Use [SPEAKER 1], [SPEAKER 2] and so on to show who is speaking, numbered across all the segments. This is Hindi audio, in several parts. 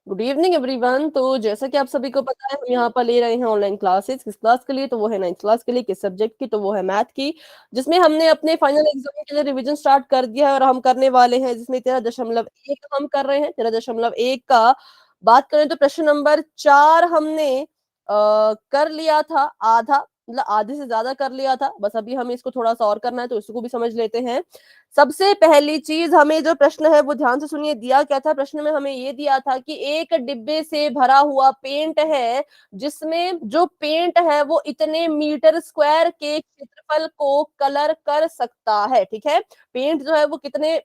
[SPEAKER 1] Good evening everyone. तो जैसा कि आप सभी को पता है, हम यहाँ पर ले रहे हैं ऑनलाइन क्लासेस। किस क्लास के लिए? तो वो है 9th क्लास के लिए। किस सब्जेक्ट की? तो वो है मैथ की, जिसमें हमने अपने फाइनल एग्जाम के लिए रिवीजन स्टार्ट कर दिया है और हम करने वाले हैं, जिसमें 13.1 हम कर रहे हैं। 13.1 का बात करें तो प्रश्न नंबर 4 हमने कर लिया था आधा, मतलब आधे से ज्यादा कर लिया था। बस अभी हमें इसको थोड़ा सा और करना है, तो इसको भी समझ लेते हैं। सबसे पहली चीज, हमें जो प्रश्न है वो ध्यान से सुनिए। दिया क्या था प्रश्न में? हमें ये दिया था कि एक डिब्बे से भरा हुआ पेंट है, जिसमें जो पेंट है वो इतने मीटर स्क्वायर के क्षेत्रफल को कलर कर सकता है। ठीक है, पेंट जो है वो कितने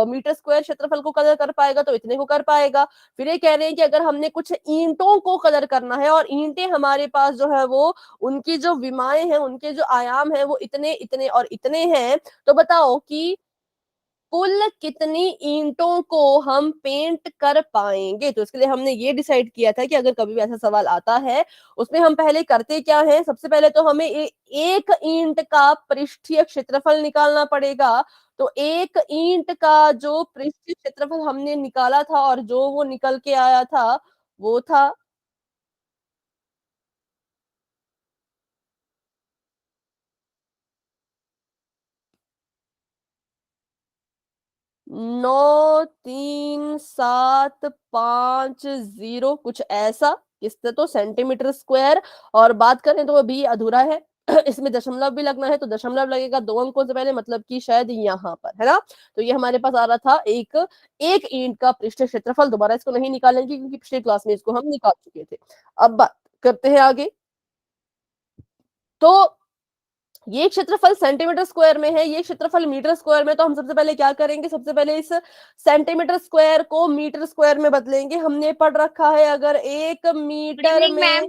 [SPEAKER 1] मीटर स्क्वायर क्षेत्रफल को कलर कर पाएगा? तो इतने को कर पाएगा। फिर ये कह रहे हैं कि अगर हमने कुछ ईंटों को कलर करना है, और ईंटें हमारे पास जो है वो, उनकी जो विमाएं हैं, उनके जो आयाम है वो इतने इतने और इतने हैं, तो बताओ कि कुल कितनी ईंटों को हम पेंट कर पाएंगे। तो इसके लिए हमने ये डिसाइड किया था कि अगर कभी भी ऐसा सवाल आता है, उसमें हम पहले करते क्या है, सबसे पहले तो हमें एक ईंट का पृष्ठीय क्षेत्रफल निकालना पड़ेगा। तो एक ईंट का जो पृष्ठीय क्षेत्रफल हमने निकाला था, और जो वो निकल के आया था, वो था 9375 कुछ ऐसा। इससे तो सेंटीमीटर स्क्वायर। और बात करें तो अभी अधूरा है इसमें दशमलव भी लगना है, तो दशमलव लगेगा 2 अंकों से पहले, मतलब कि शायद यहाँ पर, है ना। तो ये हमारे पास आ रहा था एक एक ईंट का पृष्ठ क्षेत्रफल। दोबारा इसको नहीं निकालेंगे, क्योंकि पिछली क्लास में इसको हम निकाल चुके थे। अब बात करते हैं आगे। तो ये क्षेत्रफल सेंटीमीटर स्क्वायर में है, ये क्षेत्रफल मीटर स्क्वायर में। तो हम सबसे पहले क्या करेंगे, सबसे पहले इस सेंटीमीटर स्क्वायर को मीटर स्क्वायर में बदलेंगे। हमने पढ़ रखा है, अगर एक
[SPEAKER 2] गुड
[SPEAKER 1] मीटर
[SPEAKER 2] इवनिंग
[SPEAKER 1] में,
[SPEAKER 2] ma'am.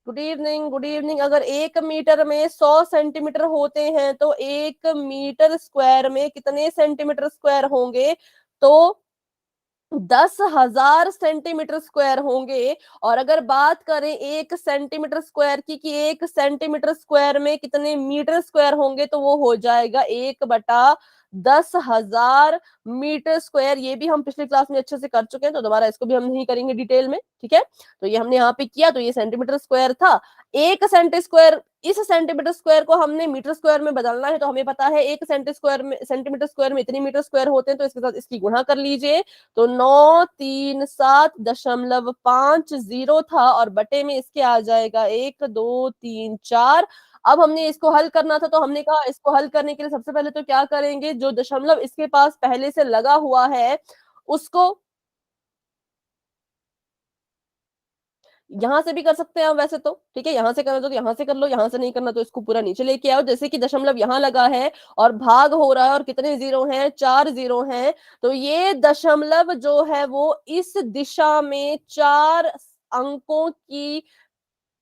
[SPEAKER 1] Good evening good evening, अगर एक मीटर में 100 सेंटीमीटर होते हैं, तो एक मीटर स्क्वायर में कितने सेंटीमीटर स्क्वायर होंगे? तो 10,000 सेंटीमीटर स्क्वायर होंगे। और अगर बात करें एक सेंटीमीटर स्क्वायर की, कि एक सेंटीमीटर स्क्वायर में कितने मीटर स्क्वायर होंगे, तो वो हो जाएगा 1/10,000 मीटर स्क्वायर। ये भी हम पिछली क्लास में अच्छे से कर चुके हैं, तो दोबारा इसको भी हम नहीं करेंगे डिटेल में। ठीक है, तो ये हमने यहाँ पे किया, तो ये सेंटीमीटर स्क्वायर था। एक सेंटी स्क्वायर, इस सेंटीमीटर स्क्वायर को हमने मीटर स्क्वायर में बदलना है। तो हमें पता है एक सेंटीमीटर स्क्वायर में इतनी मीटर स्क्वायर होते हैं, तो इसके साथ इसकी गुणा कर लीजिए। तो 937.50 था, और बटे में इसके आ जाएगा 1 2 3 4। अब हमने इसको हल करना था, तो हमने कहा इसको हल करने के लिए सबसे पहले तो क्या करेंगे, जो दशमलव इसके पास पहले से लगा हुआ है, उसको यहां से भी कर सकते हैं हम वैसे तो। ठीक है, यहां से करना तो यहां से कर लो, यहां से नहीं करना तो इसको पूरा नीचे लेके आओ। जैसे कि दशमलव यहां लगा है और भाग हो रहा है, और कितने जीरो हैं? 4 जीरो हैं। तो ये दशमलव जो है वो इस दिशा में 4 अंकों की,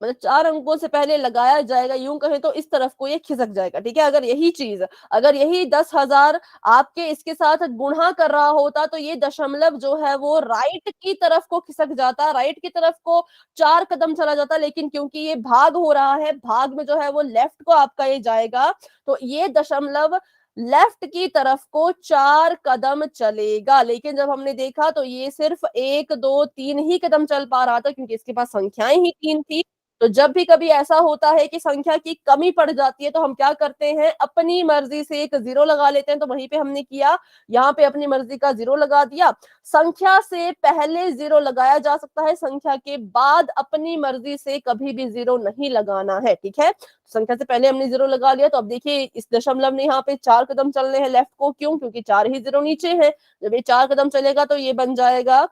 [SPEAKER 1] मतलब 4 अंकों से पहले लगाया जाएगा। यूं कहें तो इस तरफ को ये खिसक जाएगा। ठीक है, अगर यही चीज, अगर यही 10,000 आपके इसके साथ गुणा कर रहा होता, तो ये दशमलव जो है वो राइट की तरफ को खिसक जाता, राइट की तरफ को 4 कदम चला जाता। लेकिन क्योंकि ये भाग हो रहा है, भाग में जो है वो लेफ्ट को आपका ये जाएगा, तो ये दशमलव लेफ्ट की तरफ को 4 कदम चलेगा। लेकिन जब हमने देखा, तो ये सिर्फ 1 2 3 ही कदम चल पा रहा था, क्योंकि इसके पास संख्याएं ही 3 थी। तो जब भी कभी ऐसा होता है कि संख्या की कमी पड़ जाती है, तो हम क्या करते हैं, अपनी मर्जी से एक जीरो लगा लेते हैं। तो वहीं पे हमने किया, यहाँ पे अपनी मर्जी का जीरो लगा दिया। संख्या से पहले जीरो लगाया जा सकता है, संख्या के बाद अपनी मर्जी से कभी भी जीरो नहीं लगाना है। ठीक है, संख्या से पहले हमने जीरो लगा लिया। तो अब देखिए, इस दशमलव ने यहाँ पे 4 कदम चलने हैं लेफ्ट को। क्यों? क्योंकि 4 ही जीरो नीचे है। जब ये 4 कदम चलेगा, तो ये बन जाएगा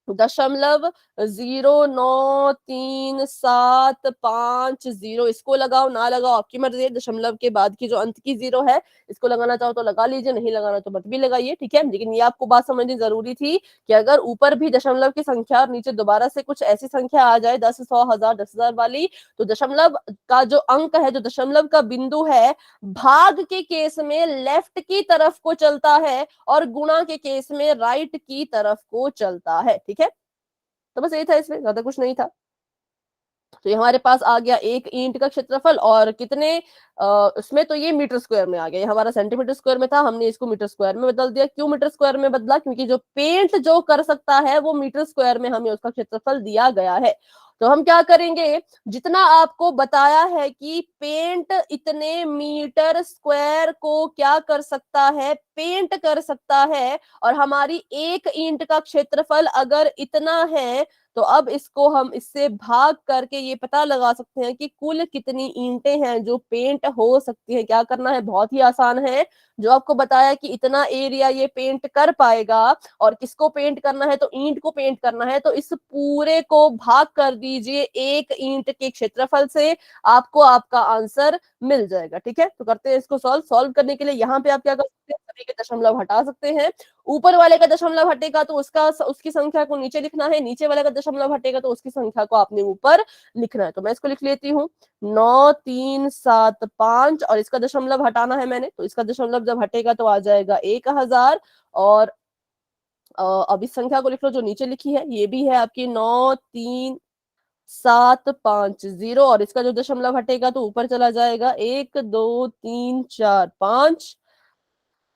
[SPEAKER 1] 0.09375। इसको लगाओ ना लगाओ आपकी मर्जी है। दशमलव के बाद की जो अंत की जीरो है, इसको लगाना चाहो तो लगा लीजिए, नहीं लगाना तो मत भी लगाइए। ठीक है, लेकिन ये आपको बात समझनी जरूरी थी कि अगर ऊपर भी दशमलव की संख्या और नीचे दोबारा से कुछ ऐसी संख्या आ जाए, 10 100 1000 10,000 वाली, तो दशमलव का जो अंक है, जो दशमलव का बिंदु है, भाग के केस में लेफ्ट की तरफ को चलता है, और गुणा के केस में राइट की तरफ को चलता है। ठीक है, तो बस यही था, इसमें ज्यादा कुछ नहीं था। तो ये हमारे पास आ गया एक ईंट का क्षेत्रफल, और कितने उसमें तो ये मीटर स्क्वायर में आ गया। ये हमारा सेंटीमीटर स्क्वायर में था, हमने इसको मीटर स्क्वायर में बदल दिया। क्यों मीटर स्क्वायर में बदला? क्योंकि जो पेंट जो कर सकता है वो मीटर स्क्वायर में हमें उसका क्षेत्रफल दिया गया है। तो हम क्या करेंगे, जितना आपको बताया है कि पेंट इतने मीटर स्क्वायर को क्या कर सकता है, पेंट कर सकता है, और हमारी एक ईंट का क्षेत्रफल अगर इतना है, तो अब इसको हम इससे भाग करके ये पता लगा सकते हैं कि कुल कितनी ईंटें हैं जो पेंट हो सकती हैं। क्या करना है, बहुत ही आसान है। जो आपको बताया कि इतना एरिया ये पेंट कर पाएगा, और किसको पेंट करना है, तो ईंट को पेंट करना है, तो इस पूरे को भाग कर दीजिए एक ईंट के क्षेत्रफल से, आपको आपका आंसर मिल जाएगा। ठीक है, तो करते हैं इसको सॉल्व। सॉल्व करने के लिए यहाँ पे आप क्या कर सकते हैं, सभी के दशमलव हटा सकते हैं। ऊपर वाले का दशमलव हटेगा तो उसकी संख्या को नीचे लिखना है, नीचे वाले का दशमलव हटेगा तो उसकी संख्या को आपने ऊपर लिखना है। तो मैं इसको लिख लेती हूँ, 9375, और इसका दशमलव हटाना है मैंने, तो इसका दशमलव जब हटेगा तो आ जाएगा 1000। और अब इस संख्या को लिख लो जो नीचे लिखी है, ये भी है आपकी 93750, और इसका जो दशमलव हटेगा तो ऊपर चला जाएगा 1 2 3 4 5।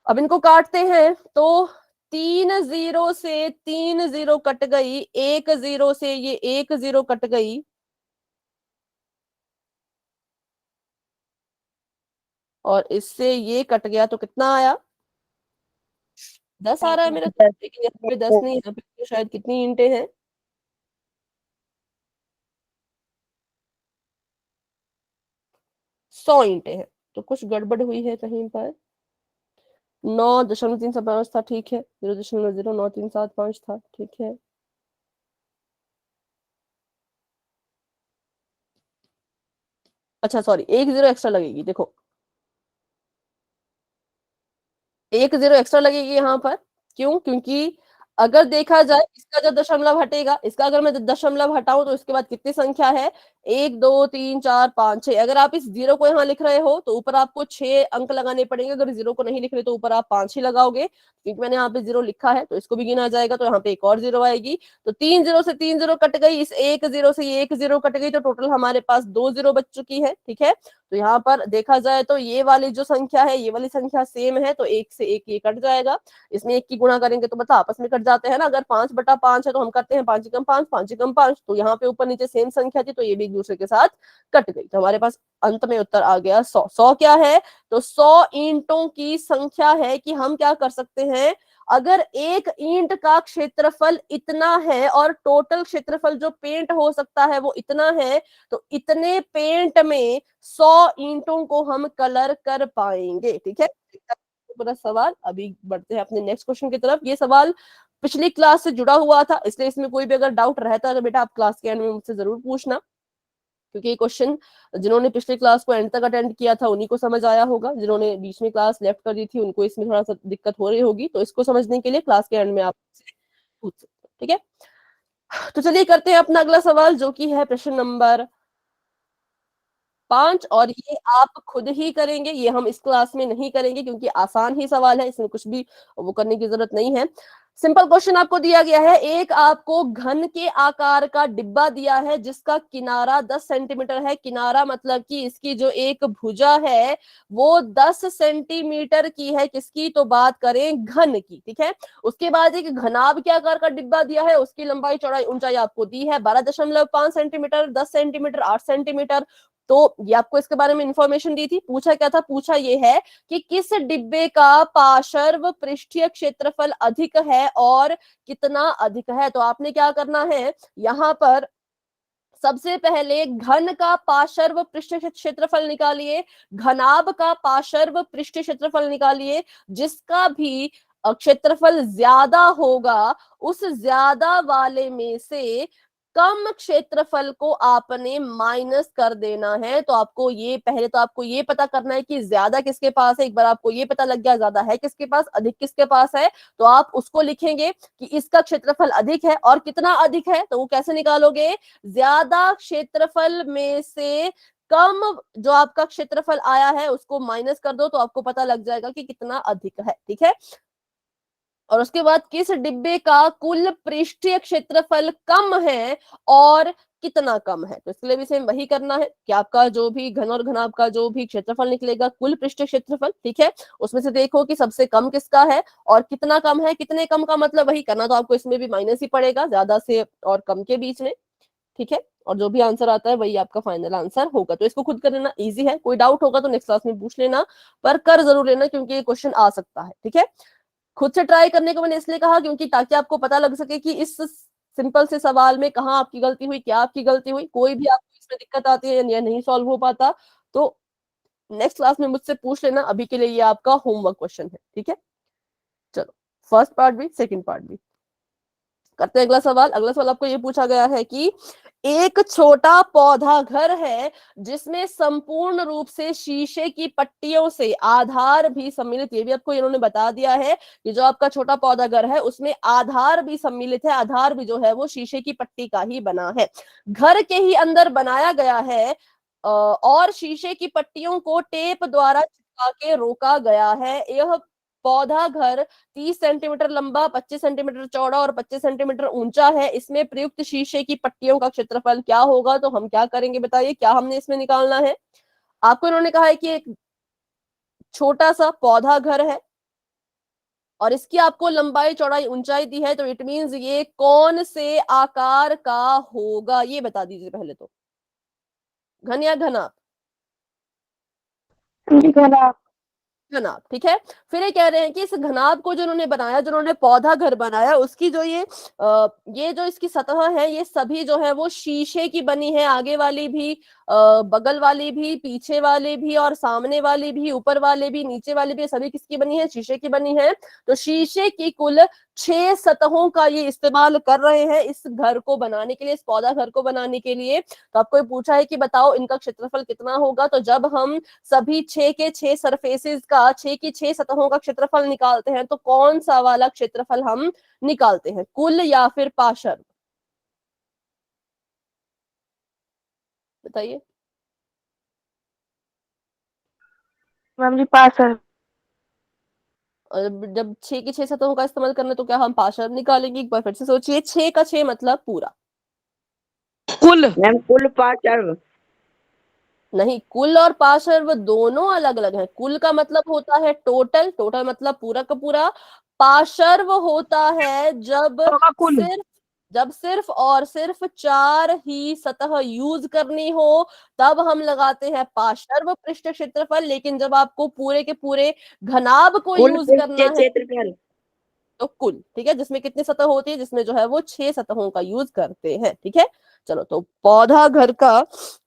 [SPEAKER 1] अब इनको काटते हैं तो 3 0 से 3 0 कट गई, 1 0 से ये 1 0 कट गई, और इससे ये कट गया, तो कितना आया, 10 आ रहा है मेरे तो, लेकिन यहाँ पे 10 नहीं, यहाँ पे तो शायद कितनी ईंटें हैं, 100 ईंटें हैं। तो कुछ गड़बड़ हुई है कहीं पर। 9.375 था, ठीक है, 0.09375 था, ठीक है। अच्छा सॉरी, 1 0 एक्स्ट्रा लगेगी, देखो 1 0 एक्स्ट्रा लगेगी यहाँ पर। क्यों? क्योंकि अगर देखा जाए इसका जो दशमलव हटेगा, इसका अगर मैं दशमलव हटाऊं तो इसके बाद कितनी संख्या है, 1 2 3 4 5 6। अगर आप इस जीरो को यहाँ लिख रहे हो तो ऊपर आपको 6 अंक लगाने पड़ेंगे, अगर जीरो को नहीं लिख रहे तो ऊपर आप 5 ही लगाओगे। क्योंकि मैंने यहाँ पे जीरो लिखा है तो इसको भी गिना जाएगा, तो यहाँ पे एक और जीरो आएगी। तो 3 0 से 3 0 कट गई, इस 1 0 से ये 1 0 कट गई, तो टोटल हमारे पास 2 0 बच चुकी है। ठीक है, तो यहाँ पर देखा जाए तो ये वाली जो संख्या है, ये वाली संख्या सेम है, तो एक से एक ये कट जाएगा। इसमें एक की गुणा करेंगे तो बता आपस में कट जाते हैं ना। अगर 5/5 है तो हम करते हैं 5 × 5, 5 × 5। तो यहाँ पे ऊपर नीचे सेम संख्या थी, तो ये भी एक दूसरे के साथ कट गई। तो हमारे पास अंत में उत्तर आ गया 100। 100 क्या है, तो 100 ईंटों की संख्या है कि हम क्या कर सकते हैं, अगर एक ईंट का क्षेत्रफल इतना है और टोटल क्षेत्रफल जो पेंट हो सकता है वो इतना है, तो इतने पेंट में 100 ईंटों को हम कलर कर पाएंगे। ठीक है, पूरा सवाल। अभी बढ़ते हैं अपने नेक्स्ट क्वेश्चन की तरफ। ये सवाल पिछली क्लास से जुड़ा हुआ था, इसलिए इसमें कोई भी अगर डाउट रहता है तो बेटा आप क्लास के एंड में मुझसे जरूर पूछना, क्योंकि ये क्वेश्चन जिन्होंने पिछली क्लास को एंड तक अटेंड किया था उन्हीं को समझ आया होगा, जिन्होंने बीच में क्लास लेफ्ट कर दी थी उनको इसमें थोड़ा सा दिक्कत हो रही होगी। तो इसको समझने के लिए क्लास के एंड में आप पूछ सकते हो। ठीक है, तो चलिए करते हैं अपना अगला सवाल, जो कि है प्रश्न नंबर 5। और ये आप खुद ही करेंगे, ये हम इस क्लास में नहीं करेंगे, क्योंकि आसान ही सवाल है, इसमें कुछ भी वो करने की जरूरत नहीं है। सिंपल क्वेश्चन आपको दिया गया है, एक आपको घन के आकार का डिब्बा दिया है जिसका किनारा 10 सेंटीमीटर है। किनारा मतलब कि इसकी जो एक भुजा है वो 10 सेंटीमीटर की है। किसकी? तो बात करें घन की। ठीक है, उसके बाद एक घनाभ के आकार का डिब्बा दिया है, उसकी लंबाई चौड़ाई ऊंचाई आपको दी है 12.5 सेंटीमीटर, 10 सेंटीमीटर, 8 सेंटीमीटर। तो ये आपको इसके बारे में इंफॉर्मेशन दी थी। पूछा क्या था? पूछा ये है कि किस डिब्बे का पार्श्व पृष्ठीय क्षेत्रफल अधिक है और कितना अधिक है। तो आपने क्या करना है, यहाँ पर सबसे पहले घन का पार्श्व पृष्ठीय क्षेत्रफल निकालिए, घनाभ का पार्श्व पृष्ठीय क्षेत्रफल निकालिए। जिसका भी क्षेत्रफल ज्यादा होगा उस ज्यादा वाले में से कम क्षेत्रफल को आपने माइनस कर देना है। तो आपको ये पहले तो आपको ये पता करना है कि ज्यादा किसके पास है। एक बार आपको ये पता लग गया ज्यादा है किसके पास, अधिक किसके पास है, तो आप उसको लिखेंगे कि इसका क्षेत्रफल अधिक है। और कितना अधिक है तो वो कैसे निकालोगे, ज्यादा क्षेत्रफल में से कम जो आपका क्षेत्रफल आया है उसको माइनस कर दो, तो आपको पता लग जाएगा कि कितना अधिक है। ठीक है, और उसके बाद किस डिब्बे का कुल पृष्ठीय क्षेत्रफल कम है और कितना कम है। तो इसके लिए भी सेम वही करना है कि आपका जो भी घन और घनाभ का जो भी क्षेत्रफल निकलेगा, कुल पृष्ठ क्षेत्रफल, ठीक है, उसमें से देखो कि सबसे कम किसका है और कितना कम है। कितने कम का मतलब वही करना, तो आपको इसमें भी माइनस ही पड़ेगा ज्यादा से और कम के बीच में, ठीक है। और जो भी आंसर आता है वही आपका फाइनल आंसर होगा। तो इसको खुद कर लेना, इजी है। कोई डाउट होगा तो नेक्स्ट क्लास में पूछ लेना, पर कर जरूर लेना क्योंकि ये क्वेश्चन आ सकता है, ठीक है। खुद से ट्राई करने को मैंने इसलिए कहा क्योंकि ताकि आपको पता लग सके कि इस सिंपल से सवाल में कहाँ आपकी गलती हुई, क्या आपकी गलती हुई। कोई भी आपको इसमें दिक्कत आती है या नहीं सॉल्व हो पाता तो नेक्स्ट क्लास में मुझसे पूछ लेना। अभी के लिए ये आपका होमवर्क क्वेश्चन है, ठीक है। चलो, फर्स्ट पार्ट भी सेकंड पार्ट भी करते हैं। अगला सवाल, अगला सवाल आपको ये पूछा गया है कि एक छोटा पौधा घर है जिसमें संपूर्ण रूप से शीशे की पट्टियों से आधार भी सम्मिलित, ये भी आपको इन्होंने बता दिया है कि जो आपका छोटा पौधा घर है उसमें आधार भी सम्मिलित है। आधार भी जो है वो शीशे की पट्टी का ही बना है, घर के ही अंदर बनाया गया है और शीशे की पट्टियों को टेप द्वारा चिपका के रोका गया है। यह पौधा घर 30 सेंटीमीटर लंबा, 25 सेंटीमीटर चौड़ा और 25 सेंटीमीटर ऊंचा है। इसमें प्रयुक्त शीशे की पट्टियों का क्षेत्रफल क्या होगा। तो हम क्या करेंगे बताइए, क्या हमने इसमें निकालना है। आपको इन्होंने कहा है कि एक छोटा सा पौधा घर है और इसकी आपको लंबाई चौड़ाई ऊंचाई दी है, तो इट मींस ये कौन से आकार का होगा ये बता दीजिए पहले तो। घन या घना?
[SPEAKER 2] घना।
[SPEAKER 1] घनाभ, ठीक है। फिर ये कह रहे हैं कि इस घनाभ को जो उन्होंने बनाया, जो उन्होंने पौधा घर बनाया, उसकी जो ये जो इसकी सतह है ये सभी जो है वो शीशे की बनी है। आगे वाली भी, बगल वाली भी, पीछे वाली भी और सामने वाली भी, ऊपर वाले भी, नीचे वाली भी, सभी किसकी बनी है? शीशे की बनी है। तो शीशे की कुल 6 सतहों का ये इस्तेमाल कर रहे हैं इस घर को बनाने के लिए, इस पौधा घर को बनाने के लिए। तो आपको पूछा है कि बताओ इनका क्षेत्रफल कितना होगा। तो जब हम सभी 6 के 6 सरफेसेस का, 6 की 6 सतहों का क्षेत्रफल निकालते हैं तो कौन सा वाला क्षेत्रफल हम निकालते हैं, कुल या फिर पार्श्व? बताइए।
[SPEAKER 2] मैम जी पास है।
[SPEAKER 1] और जब 6 की 6 सतहों का इस्तेमाल करना तो क्या हम पार्श्व निकालेंगे? एक बार फिर से सोचिए, 6 का 6 मतलब पूरा,
[SPEAKER 3] कुल मैम, कुल 5
[SPEAKER 1] नहीं, कुल और पार्श्व दोनों अलग अलग हैं। कुल का मतलब होता है टोटल, टोटल मतलब पूरा का पूरा। पार्श्व होता है
[SPEAKER 2] होगा कुल।
[SPEAKER 1] जब सिर्फ और सिर्फ 4 ही सतह यूज करनी हो तब हम लगाते हैं पार्श्व पृष्ठ क्षेत्रफल। लेकिन जब आपको पूरे के पूरे घनाभ को
[SPEAKER 3] कुल
[SPEAKER 1] यूज
[SPEAKER 3] पृष्ठ
[SPEAKER 1] करना है
[SPEAKER 3] क्षेत्रफल।
[SPEAKER 1] तो कुल, ठीक है, जिसमें कितनी सतह होती है, जिसमें जो है वो 6 सतहों का यूज करते हैं, ठीक है। चलो, तो पौधा घर का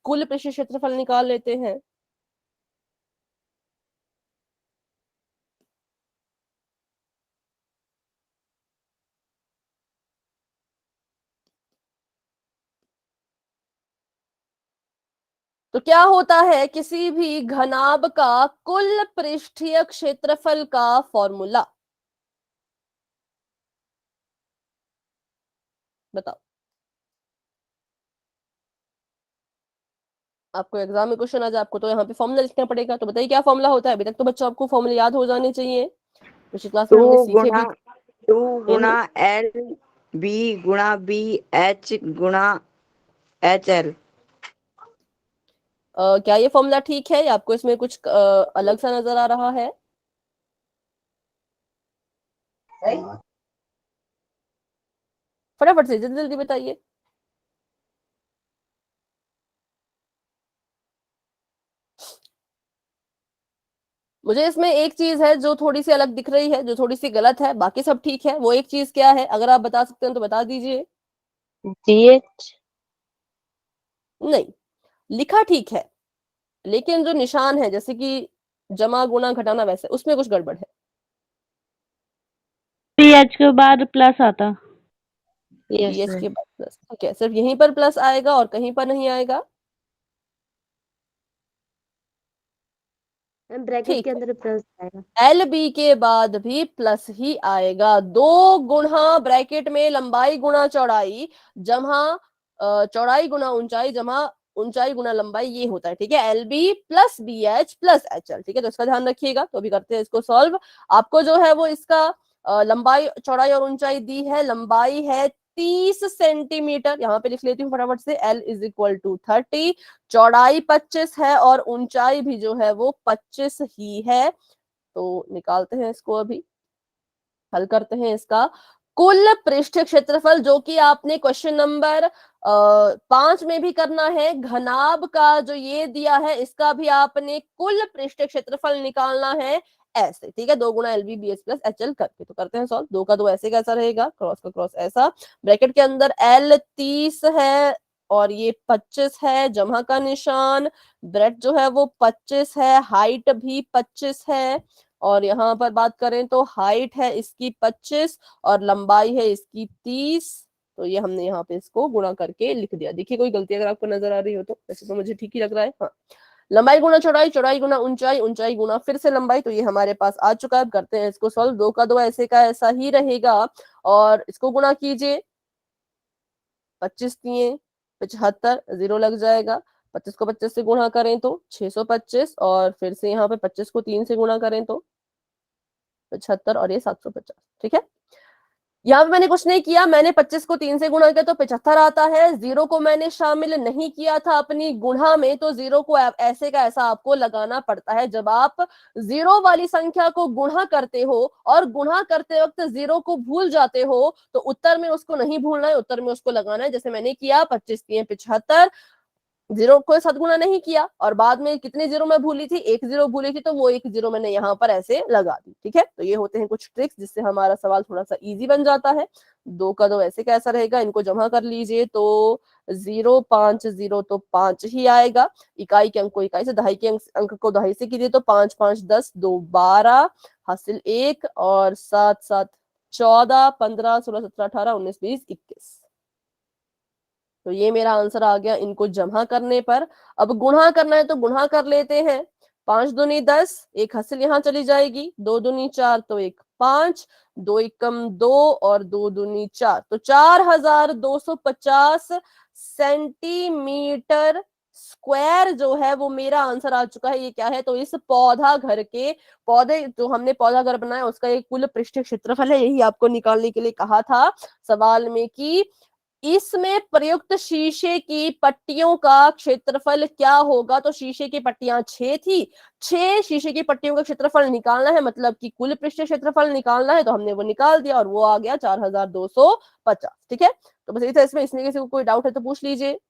[SPEAKER 1] कुल पृष्ठ क्षेत्रफल निकाल लेते हैं। तो क्या होता है किसी भी घनाभ का कुल पृष्ठीय क्षेत्रफल का फॉर्मूला? बताओ। आपको एग्जाम में क्वेश्चन आ जाए, आपको तो यहाँ पे फॉर्मूला लिखना पड़ेगा। तो बताइए क्या फॉर्मूला होता है। अभी तक तो बच्चों आपको फॉर्मूला याद हो जाने चाहिए, पिछली क्लास में हमने
[SPEAKER 3] टू
[SPEAKER 1] सीखे
[SPEAKER 3] गुणा
[SPEAKER 1] भी।
[SPEAKER 3] टू गुणा एल बी गुणा बी एच गुणा एच एल।
[SPEAKER 1] क्या ये फॉर्मूला ठीक है या आपको इसमें कुछ अलग सा नजर आ रहा है? फटाफट से जल्दी जल्दी बताइए। मुझे इसमें एक चीज है जो थोड़ी सी अलग दिख रही है, जो थोड़ी सी गलत है, बाकी सब ठीक है। वो एक चीज क्या है, अगर आप बता सकते हैं तो बता दीजिए।
[SPEAKER 2] GH।
[SPEAKER 1] नहीं, लिखा ठीक है लेकिन जो निशान है, जैसे कि जमा गुना घटाना, वैसे उसमें कुछ गड़बड़ है।
[SPEAKER 2] PH के बाद प्लस आता।
[SPEAKER 1] पीएच के बाद प्लस, ठीक है, सिर्फ यहीं पर प्लस आएगा और कहीं पर नहीं आएगा।
[SPEAKER 4] ब्रैकेट
[SPEAKER 1] ठीक
[SPEAKER 4] के
[SPEAKER 1] है,
[SPEAKER 4] अंदर प्लस आएगा।
[SPEAKER 1] एल बी के बाद भी प्लस ही आएगा। 2 गुणा ब्रैकेट में लंबाई गुणा चौड़ाई जमा चौड़ाई गुणा ऊंचाई जमा ऊंचाई गुणा लंबाई, ये होता है, ठीक है। L B plus B H plus H L, ठीक है। तो इसका ध्यान रखिएगा। तो अभी करते हैं इसको सॉल्व। आपको जो है वो इसका लंबाई चौड़ाई और ऊंचाई दी है। लंबाई है 30 सेंटीमीटर, यहाँ पे लिख लेती हूँ फटाफट से, L इज इक्वल टू 30, चौड़ाई 25 है और ऊंचाई भी जो है वो 25 ही है। तो निकालते हैं इसको, अभी हल करते हैं इसका। कुल पृष्ठ क्षेत्रफल जो कि आपने क्वेश्चन नंबर 5 में भी करना है, घनाभ का जो ये दिया है इसका भी आपने कुल पृष्ठ क्षेत्रफल निकालना है ऐसे, ठीक है, 2 गुना L B B S plus H L करके। तो करते हैं सॉल्व। 2 का 2 ऐसे कैसा रहेगा, क्रॉस का क्रॉस ऐसा, ब्रैकेट के अंदर एल 30 है और ये 25 है, जमा का निशान, ब्रेड जो है वो 25 है, हाइट भी 25 है, और यहाँ पर बात करें तो हाइट है इसकी 25 और लंबाई है इसकी 30। तो ये हमने यहाँ पे इसको गुणा करके लिख दिया। देखिए कोई गलती अगर आपको नजर आ रही हो तो, वैसे तो मुझे ठीक ही लग रहा है। हाँ, लंबाई गुना चौड़ाई, चौड़ाई गुना ऊंचाई, ऊंचाई गुना फिर से लंबाई, तो ये हमारे पास आ चुका है। अब करते हैं इसको सॉल्व। 2 का 2 ऐसे का ऐसा ही रहेगा और इसको गुणा कीजिए, 25 दिए 75, जीरो लग जाएगा। 25 को 25 से गुणा करें तो 625, और फिर से यहाँ पे 25 को 3 से गुणा करें तो 75 और ये 750, ठीक है। यहाँ पे मैंने कुछ नहीं किया, मैंने 25 को 3 से गुणा किया तो 75 आता है। जीरो को मैंने शामिल नहीं किया था अपनी गुणा में, तो जीरो को ऐसे का ऐसा आपको लगाना पड़ता है। जब आप जीरो वाली संख्या को गुणा करते हो और गुणा करते वक्त जीरो को भूल जाते हो तो उत्तर में उसको नहीं भूलना है, उत्तर में उसको लगाना है। जैसे मैंने किया 25 दिए 75, जीरो को साथ गुणा नहीं किया और बाद में कितने जीरो मैं भूली थी, 1 जीरो भूली थी, तो वो 1 जीरो मैंने यहाँ पर ऐसे लगा दी, ठीक है। तो ये होते हैं कुछ ट्रिक्स जिससे हमारा सवाल थोड़ा सा इजी बन जाता है। 2 का 2 ऐसे कैसा रहेगा, इनको जमा कर लीजिए तो 0 5 0 तो 5 ही आएगा। इकाई के अंक को इकाई से, दहाई के अंक को दहाई से कीजिए तो 5 5 10, 2 12, हासिल 1 और 7 7 14, 15 16 17 18 19 20 21। तो ये मेरा आंसर आ गया इनको जमा करने पर। अब गुणा करना है तो गुणा कर लेते हैं। 5 दूनी 10, एक हासिल यहाँ चली जाएगी, 2 दूनी 4 तो 1 5, 2 एकम 2 और 2 दूनी 4, तो 4250 सेंटीमीटर स्क्वायर जो है वो मेरा आंसर आ चुका है। ये क्या है, तो इस पौधा घर के, पौधे जो हमने पौधा घर बनाया उसका एक कुल पृष्ठ क्षेत्रफल है। यही आपको निकालने के लिए कहा था सवाल में कि इसमें प्रयुक्त शीशे की पट्टियों का क्षेत्रफल क्या होगा। तो शीशे की पट्टियां 6 थी, 6 शीशे की पट्टियों का क्षेत्रफल निकालना है, मतलब कि कुल पृष्ठ क्षेत्रफल निकालना है। तो हमने वो निकाल दिया और वो आ गया 4250, ठीक है। तो बस इसमें किसी को कोई डाउट है तो पूछ लीजिए।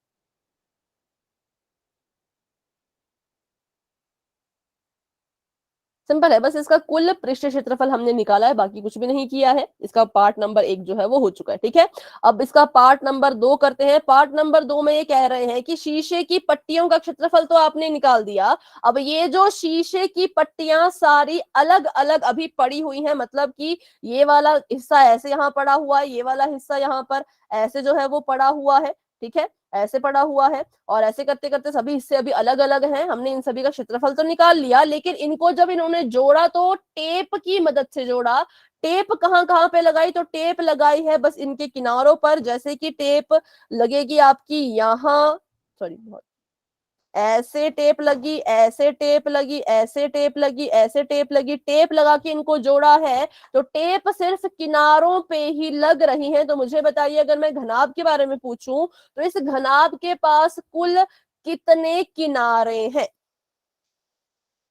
[SPEAKER 1] सिंपल है, बस इसका कुल पृष्ठ क्षेत्रफल हमने निकाला है, बाकी कुछ भी नहीं किया है। इसका पार्ट नंबर 1 जो है वो हो चुका है, ठीक है। अब इसका पार्ट नंबर 2 करते हैं। पार्ट नंबर 2 में ये कह रहे हैं कि शीशे की पट्टियों का क्षेत्रफल तो आपने निकाल दिया, अब ये जो शीशे की पट्टियां सारी अलग अलग अभी पड़ी हुई हैं, मतलब कि ये वाला हिस्सा ऐसे यहाँ पड़ा हुआ है, ये वाला हिस्सा यहाँ पर ऐसे जो है वो पड़ा हुआ है, ठीक है, ऐसे पड़ा हुआ है, और ऐसे करते करते सभी हिस्से अभी अलग अलग हैं। हमने इन सभी का क्षेत्रफल तो निकाल लिया, लेकिन इनको जब इन्होंने जोड़ा तो टेप की मदद से जोड़ा। टेप कहाँ कहाँ पे लगाई, तो टेप लगाई है बस इनके किनारों पर, जैसे कि टेप लगेगी आपकी यहाँ, सॉरी ऐसे टेप लगी, ऐसे टेप लगी, ऐसे टेप लगी, ऐसे टेप लगी, टेप लगा के इनको जोड़ा है। तो टेप सिर्फ किनारों पे ही लग रही है। तो मुझे बताइए, अगर मैं घनाभ के बारे में पूछूं तो इस घनाभ के पास कुल कितने किनारे हैं।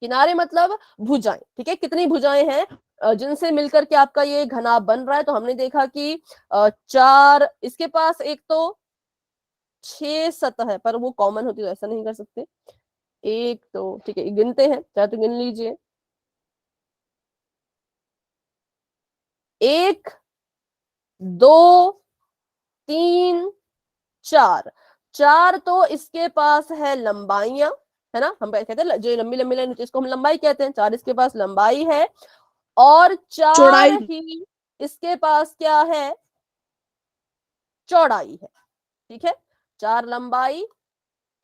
[SPEAKER 1] किनारे मतलब भुजाएं, ठीक है, कितनी भुजाएं हैं जिनसे मिलकर के आपका ये घनाभ बन रहा है। तो हमने देखा कि 4, इसके पास एक तो 6 सतह है, पर वो कॉमन होती है तो ऐसा नहीं कर सकते। एक तो ठीक है, गिनते हैं, चाहे तो गिन लीजिए, 1 2 3 4, 4 तो इसके पास है लंबाइयां, है ना, हम कहते हैं जो लंबी लंबी लाइन होती है इसको हम लंबाई कहते हैं। 4 इसके पास लंबाई है और 4
[SPEAKER 2] चौड़ाई
[SPEAKER 1] ही इसके पास क्या है, चौड़ाई है, ठीक है। 4 लंबाई,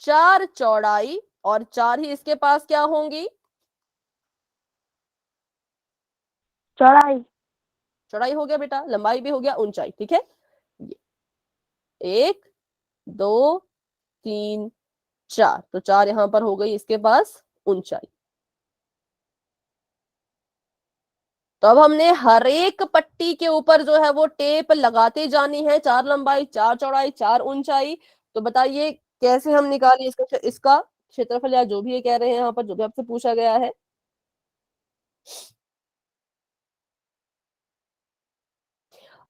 [SPEAKER 1] 4 चौड़ाई और 4 ही इसके पास क्या होंगी,
[SPEAKER 2] चौड़ाई
[SPEAKER 1] चौड़ाई हो गया बेटा, लंबाई भी हो गया, ऊंचाई, ठीक है। 1 2 3 4, तो 4 यहां पर हो गई इसके पास ऊंचाई। तो अब हमने हर एक पट्टी के ऊपर जो है वो टेप लगाते जानी है, 4 लंबाई 4 चौड़ाई 4 ऊंचाई। तो बताइए कैसे हम निकालें इसका क्षेत्रफल, या जो भी ये कह रहे हैं यहाँ पर, जो भी आपसे पूछा गया है।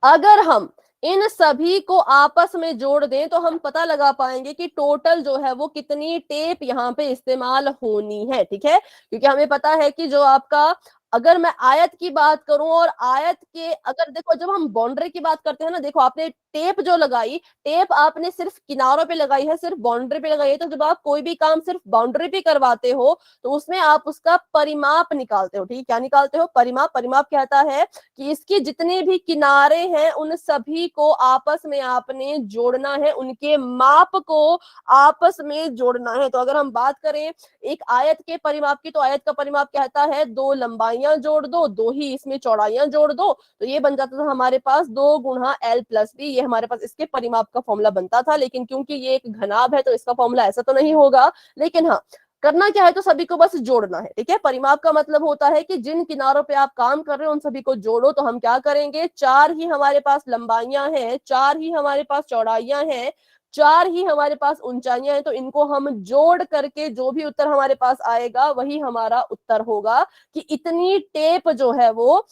[SPEAKER 1] अगर हम इन सभी को आपस में जोड़ दें तो हम पता लगा पाएंगे कि टोटल जो है वो कितनी टेप यहाँ पे इस्तेमाल होनी है, ठीक है। क्योंकि हमें पता है कि जो आपका, अगर मैं आयत की बात करूं और आयत के, अगर देखो जब हम बाउंड्री की बात करते हैं ना, देखो आपने टेप जो लगाई, टेप आपने सिर्फ किनारों पे लगाई है, सिर्फ बाउंड्री पे लगाई है। तो जब आप कोई भी काम सिर्फ बाउंड्री पे करवाते हो तो उसमें आप उसका परिमाप निकालते हो, ठीक है। क्या निकालते हो? परिमाप। परिमाप कहता है कि इसके जितने भी किनारे हैं उन सभी को आपस में आपने जोड़ना है, उनके माप को आपस में जोड़ना है। तो अगर हम बात करें एक आयत के परिमाप की, तो आयत का परिमाप कहता है 2 लंबाइयां जोड़ दो, 2 ही इसमें चौड़ाइयां जोड़ दो। तो ये बन जाता था हमारे पास 2 गुणा L प्लस बी, ये हमारे पास इसके परिमाप का फॉर्मूला बनता था। लेकिन क्योंकि ये एक घनाभ है तो इसका फॉर्मूला ऐसा तो नहीं होगा, लेकिन हाँ करना क्या है, तो सभी को बस जोड़ना है, ठीक है। परिमाप का मतलब होता है कि जिन किनारों पे आप काम कर रहे हो उन सभी को जोड़ो। तो हम क्या करेंगे, 4 ही हमारे पास लंबाइयां हैं, 4 ही हमारे पास चौड़ाइयां हैं, 4 ही हमारे पास ऊंचाइयां हैं। तो इनको हम जोड़ करके जो भी उत्तर हमारे पास आएगा वही हमारा उत्तर होगा कि इतनी टेप जो है वो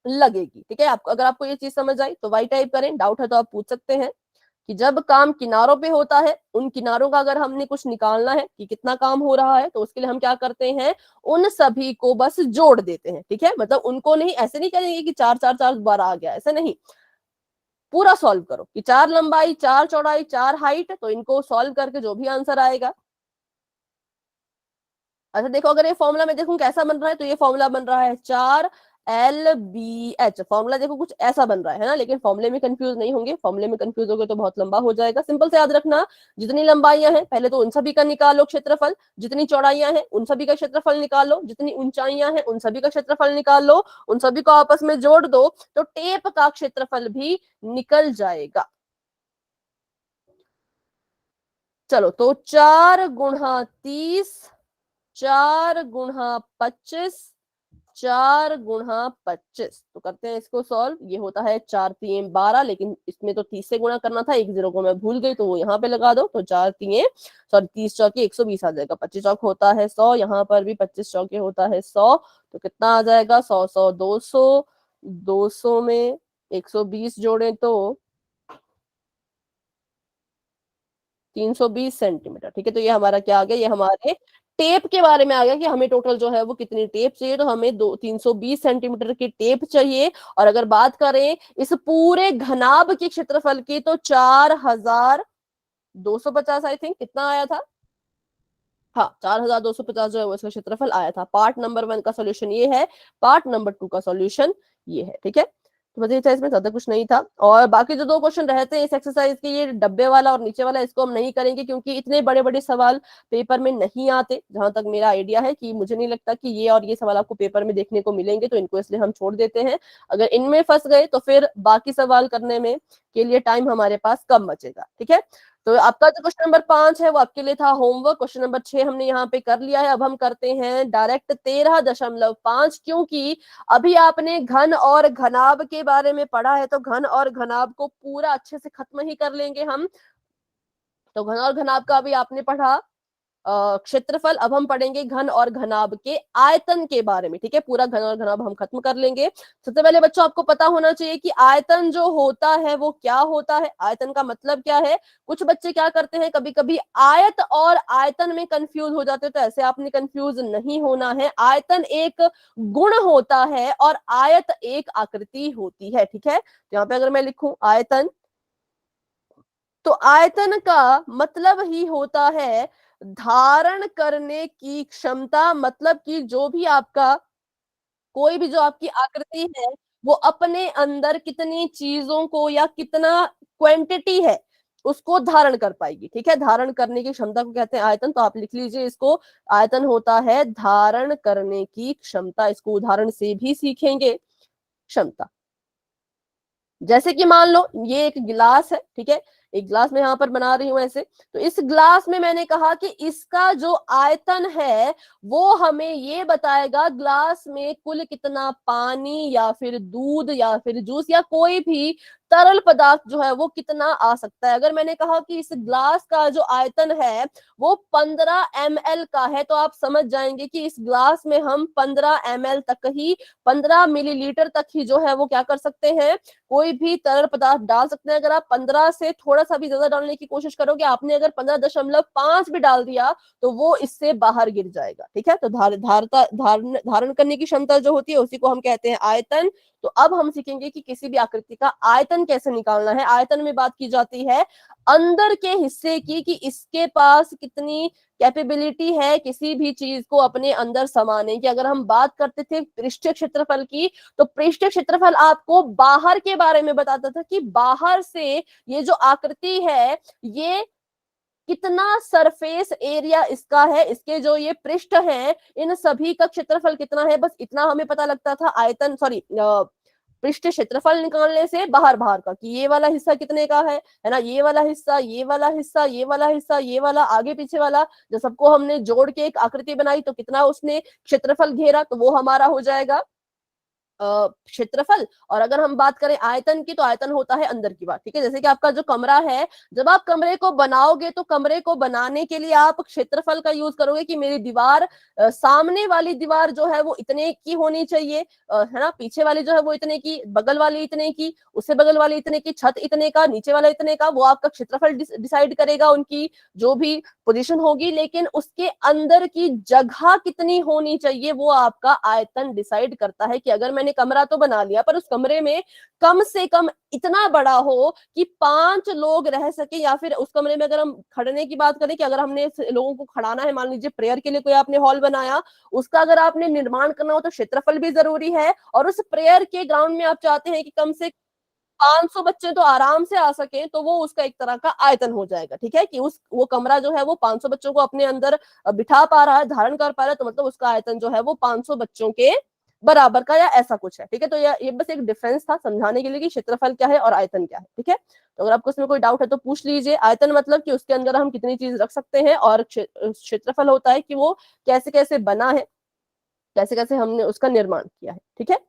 [SPEAKER 1] लगेगी, ठीक है। आपको, अगर आपको ये चीज समझ आई तो वाई टाइप करें, डाउट है तो आप पूछ सकते हैं। कि जब काम किनारों पे होता है, उन किनारों का अगर हमने कुछ निकालना है कि कितना काम हो रहा है, तो उसके लिए हम क्या करते हैं, उन सभी को बस जोड़ देते हैं, ठीक है। मतलब उनको नहीं, ऐसे नहीं करेंगे कि 4 4 4 बार आ गया, ऐसे नहीं। पूरा सॉल्व करो कि 4 लंबाई 4 चौड़ाई 4 हाइट, तो इनको सॉल्व करके जो भी आंसर आएगा। अच्छा देखो, अगर ये फॉर्मूला में देखूं कैसा बन रहा है, तो ये फॉर्मूला बन रहा है 4LBH। फॉर्मूला देखो कुछ ऐसा बन रहा है ना, लेकिन फॉर्मूले में कंफ्यूज नहीं होंगे। फॉर्मूले में कंफ्यूज होगे तो बहुत लंबा हो जाएगा। सिंपल से याद रखना, जितनी लंबाइयां हैं पहले तो उन सभी का निकालो क्षेत्रफल, जितनी चौड़ाइयां हैं उन सभी का क्षेत्रफल निकालो, जितनी ऊंचाइयां हैं उन सभी का क्षेत्रफल निकाल लो, उन सभी को आपस में जोड़ दो तो टेप का क्षेत्रफल भी निकल जाएगा। चलो, तो 4 गुणा 30, 4 गुणा 25, 4 गुणा 25। तो करते हैं इसको सॉल्व। ये होता है 4 3 12, लेकिन इसमें तो 30 से गुणा करना था, एक जीरो को मैं भूल गई तो वो यहाँ पे लगा दो। तो 4 3 सॉरी 30 चौके 120 आ जाएगा। 25 चौक होता है 100, यहाँ पर भी 25 चौके होता है 100। तो कितना आ जाएगा, 100 100 200, 200 में 120 जोड़े तो 320 सेंटीमीटर, ठीक है। तो ये हमारा क्या आ गया, ये हमारे टेप के बारे में आ गया कि हमें टोटल जो है वो कितनी टेप चाहिए। तो हमें 320 सेंटीमीटर की टेप चाहिए। और अगर बात करें इस पूरे घनाभ के क्षेत्रफल की, तो 4250, आई थिंक कितना आया था, हाँ 4250 जो है वो इसका क्षेत्रफल आया था। पार्ट नंबर 1 का सॉल्यूशन ये है, पार्ट नंबर 2 का सॉल्यूशन ये है, ठीक है। तो बस ये था, इसमें ज्यादा कुछ नहीं था। और बाकी जो 2 क्वेश्चन रहते हैं इस एक्सरसाइज के, ये डब्बे वाला और नीचे वाला, इसको हम नहीं करेंगे क्योंकि इतने बड़े बड़े सवाल पेपर में नहीं आते, जहां तक मेरा आइडिया है। कि मुझे नहीं लगता कि ये और ये सवाल आपको पेपर में देखने को मिलेंगे, तो इनको इसलिए हम छोड़ देते हैं। अगर इनमें फंस गए तो फिर बाकी सवाल करने में के लिए टाइम हमारे पास कम बचेगा, ठीक है। तो आपका जो क्वेश्चन नंबर 5 है वो आपके लिए था होमवर्क। क्वेश्चन नंबर 6 हमने यहाँ पे कर लिया है। अब हम करते हैं डायरेक्ट 13.5, क्योंकि अभी आपने घन और घनाभ के बारे में पढ़ा है, तो घन और घनाभ को पूरा अच्छे से खत्म ही कर लेंगे हम। तो घन और घनाभ का अभी आपने पढ़ा क्षेत्रफल। अब हम पढ़ेंगे घन और घनाभ के आयतन के बारे में, ठीक है। पूरा घन और घनाभ हम खत्म कर लेंगे। सबसे पहले बच्चों आपको पता होना चाहिए कि आयतन जो होता है वो क्या होता है, आयतन का मतलब क्या है। कुछ बच्चे क्या करते हैं, कभी कभी आयत और आयतन में कंफ्यूज हो जाते हैं, तो ऐसे आपने कंफ्यूज नहीं होना है। आयतन एक गुण होता है और आयत एक आकृति होती है, ठीक है। तो यहाँ पे अगर मैं लिखूं आयतन, तो आयतन का मतलब ही होता है धारण करने की क्षमता। मतलब कि जो भी आपका, कोई भी जो आपकी आकृति है वो अपने अंदर कितनी चीजों को या कितना क्वांटिटी है उसको धारण कर पाएगी, ठीक है। धारण करने की क्षमता को कहते हैं आयतन। तो आप लिख लीजिए इसको, आयतन होता है धारण करने की क्षमता। इसको उदाहरण से भी सीखेंगे, क्षमता। जैसे कि मान लो ये एक गिलास है, ठीक है। एक ग्लास में यहाँ पर बना रही हूं ऐसे, तो इस ग्लास में मैंने कहा कि इसका जो आयतन है वो हमें ये बताएगा ग्लास में कुल कितना पानी या फिर दूध या फिर जूस या कोई भी तरल पदार्थ जो है वो कितना आ सकता है। अगर मैंने कहा कि इस ग्लास का जो आयतन है वो 15 ml का है, तो आप समझ जाएंगे कि इस ग्लास में हम 15 ml तक ही, 15 मिलीलीटर तक ही जो है वो क्या कर सकते हैं, कोई भी तरल पदार्थ डाल सकते हैं। अगर आप 15 से थोड़ा सा भी ज्यादा डालने की कोशिश करोगे, आपने अगर 15.5 भी डाल दिया तो वो इससे बाहर गिर जाएगा। ठीक है, तो धारण करने की क्षमता जो होती है उसी को हम कहते हैं आयतन। तो अब हम सीखेंगे कि किसी भी आकृति का आयतन कैसे निकालना है। आयतन में बात की जाती है अंदर के हिस्से की, कि इसके पास कितनी कैपेबिलिटी है किसी भी चीज को अपने अंदर समाने की। अगर हम बात करते थे पृष्ठीय क्षेत्रफल की, तो पृष्ठीय क्षेत्रफल आपको बाहर के बारे में बताता था कि बाहर से ये जो आकृति है ये कितना सरफेस एरिया इसका है, इसके जो ये पृष्ठ हैं इन सभी का क्षेत्रफल कितना है, बस इतना हमें पता लगता था आयतन पृष्ठ क्षेत्रफल निकालने से बाहर बाहर का, कि ये वाला हिस्सा कितने का है ना, ये वाला हिस्सा, ये वाला हिस्सा, ये वाला हिस्सा, ये वाला आगे पीछे वाला, जो सबको हमने जोड़ के एक आकृति बनाई तो कितना उसने क्षेत्रफल घेरा, तो वो हमारा हो जाएगा क्षेत्रफल। और अगर हम बात करें आयतन की, तो आयतन होता है अंदर की बात। ठीक है, जैसे कि आपका जो कमरा है, जब आप कमरे को बनाओगे तो कमरे को बनाने के लिए आप क्षेत्रफल का यूज करोगे कि मेरी दीवार, सामने वाली दीवार जो है वो इतने की होनी चाहिए, है ना, पीछे वाली जो है वो इतने की, बगल वाली इतने की, उससे बगल वाली इतने की, छत इतने का, नीचे वाला इतने का, वो आपका क्षेत्रफल डिसाइड करेगा, उनकी जो भी पोजीशन होगी। लेकिन उसके अंदर की जगह कितनी होनी चाहिए वो आपका आयतन डिसाइड करता है। कि अगर मैंने कमरा तो बना लिया पर उस कमरे में कम से कम इतना बड़ा हो कि 5 लोग रह सके, या फिर उस कमरे में अगर हम खड़ने की बात करें कि अगर हमने लोगों को खड़ाना है, मान लीजिए प्रेयर के लिए कोई आपने हॉल बनाया, उसका अगर आपने निर्माण करना हो तो क्षेत्रफल भी जरूरी है। और उस प्रेयर के ग्राउंड में आप चाहते हैं कि कम से 500 बच्चे तो आराम से आ सके, तो वो उसका एक तरह का आयतन हो जाएगा। ठीक है, कि वो कमरा जो है वो 500 बच्चों को अपने अंदर बिठा पा रहा है, धारण कर पा रहा है, तो मतलब उसका आयतन जो है वो 500 बच्चों के बराबर का या ऐसा कुछ है। ठीक है, तो ये बस एक डिफरेंस था समझाने के लिए कि क्षेत्रफल क्या है और आयतन क्या है। ठीक है, तो अगर आपको इसमें कोई डाउट है तो पूछ लीजिए। आयतन मतलब कि उसके अंदर हम कितनी चीज रख सकते हैं, और क्षेत्रफल होता है कि वो कैसे कैसे बना है, कैसे कैसे हमने उसका निर्माण किया है। ठीक है,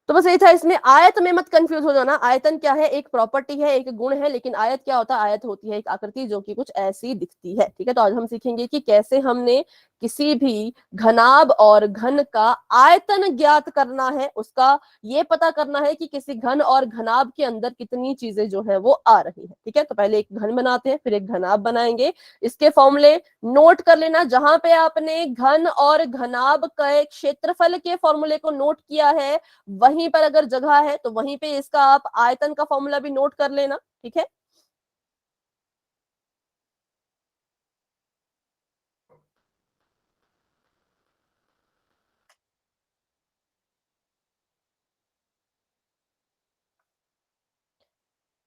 [SPEAKER 1] तो बस यही था इसमें। आयत में मत कंफ्यूज हो जाना। आयतन क्या है, एक प्रॉपर्टी है, एक गुण है, लेकिन आयत क्या होता है, आयत होती है एक आकृति जो कि कुछ ऐसी दिखती है। ठीक है, तो आज हम सीखेंगे कि कैसे हमने किसी भी घनाभ और घन का आयतन ज्ञात करना है, उसका ये पता करना है कि किसी घन और घनाभ के अंदर कितनी चीजें जो है वो आ रही है। ठीक है, तो पहले एक घन बनाते हैं, फिर एक घनाभ बनाएंगे। इसके फॉर्मूले नोट कर लेना, जहां पे आपने घन और घनाभ के क्षेत्रफल के फॉर्मूले को नोट किया है वहीं पर अगर जगह है तो वहीं पे इसका आप आयतन का फॉर्मूला भी नोट कर लेना। ठीक है,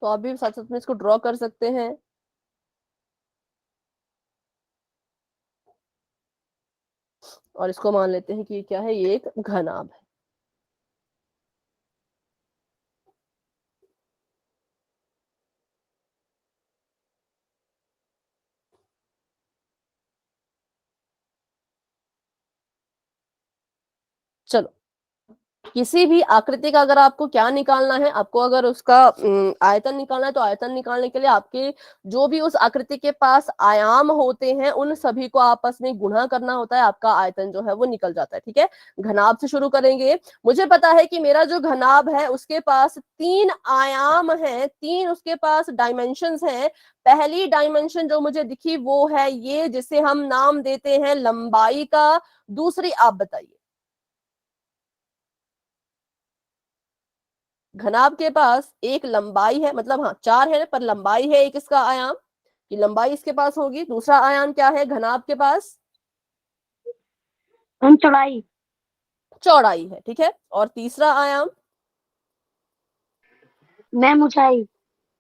[SPEAKER 1] तो आप भी साथ साथ में इसको ड्रॉ कर सकते हैं। और इसको मान लेते हैं कि ये क्या है, ये एक घनाभ है। चलो, किसी भी आकृति का अगर आपको क्या निकालना है, आपको अगर उसका आयतन निकालना है, तो आयतन निकालने के लिए आपके जो भी उस आकृति के पास आयाम होते हैं उन सभी को आपस में गुणा करना होता है, आपका आयतन जो है वो निकल जाता है। ठीक है, घनाभ से शुरू करेंगे। मुझे पता है कि मेरा जो घनाभ है उसके पास 3 आयाम है, 3 उसके पास डायमेंशंस हैं। पहली डायमेंशन जो मुझे दिखी वो है ये, जिसे हम नाम देते हैं लंबाई का। दूसरी आप बताइए। घनाभ के पास एक लंबाई है, मतलब हाँ 4 है पर लंबाई है एक इसका आयाम, कि लंबाई इसके पास होगी। दूसरा आयाम क्या है घनाभ के पास,
[SPEAKER 2] चौड़ाई।
[SPEAKER 1] चौड़ाई है। ठीक है, और तीसरा आयाम
[SPEAKER 2] मैम ऊंचाई।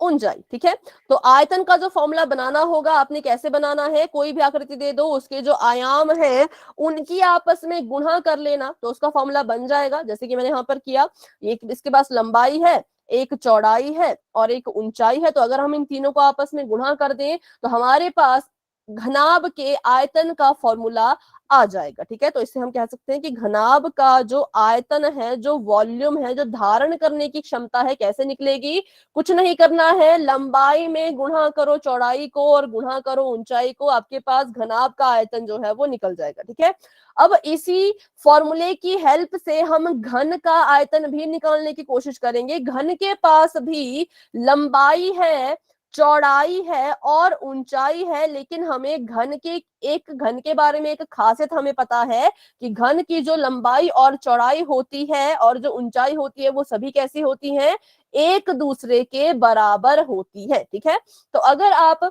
[SPEAKER 1] ऊंचाई। ठीक है, तो आयतन का जो फॉर्मूला बनाना होगा आपने कैसे बनाना है, कोई भी आकृति दे दो, उसके जो आयाम है उनकी आपस में गुणा कर लेना, तो उसका फॉर्मूला बन जाएगा। जैसे कि मैंने यहाँ पर किया, एक इसके पास लंबाई है, एक चौड़ाई है और एक ऊंचाई है। तो अगर हम इन तीनों को आपस में गुणा कर दें तो हमारे पास घनाभ के आयतन का फॉर्मूला आ जाएगा। ठीक है, तो इससे हम कह सकते हैं कि घनाभ का जो आयतन है, जो वॉल्यूम है, जो धारण करने की क्षमता है, कैसे निकलेगी? कुछ नहीं करना है, लंबाई में गुणा करो चौड़ाई को और गुणा करो ऊंचाई को, आपके पास घनाभ का आयतन जो है वो निकल जाएगा। ठीक है, अब इसी फॉर्मूले की हेल्प से हम घन का आयतन भी निकालने की कोशिश करेंगे। घन के पास भी लंबाई है, चौड़ाई है और ऊंचाई है, लेकिन हमें घन के बारे में एक खासियत हमें पता है कि घन की जो लंबाई और चौड़ाई होती है और जो ऊंचाई होती है वो सभी कैसी होती हैं? एक दूसरे के बराबर होती है। ठीक है, तो अगर आप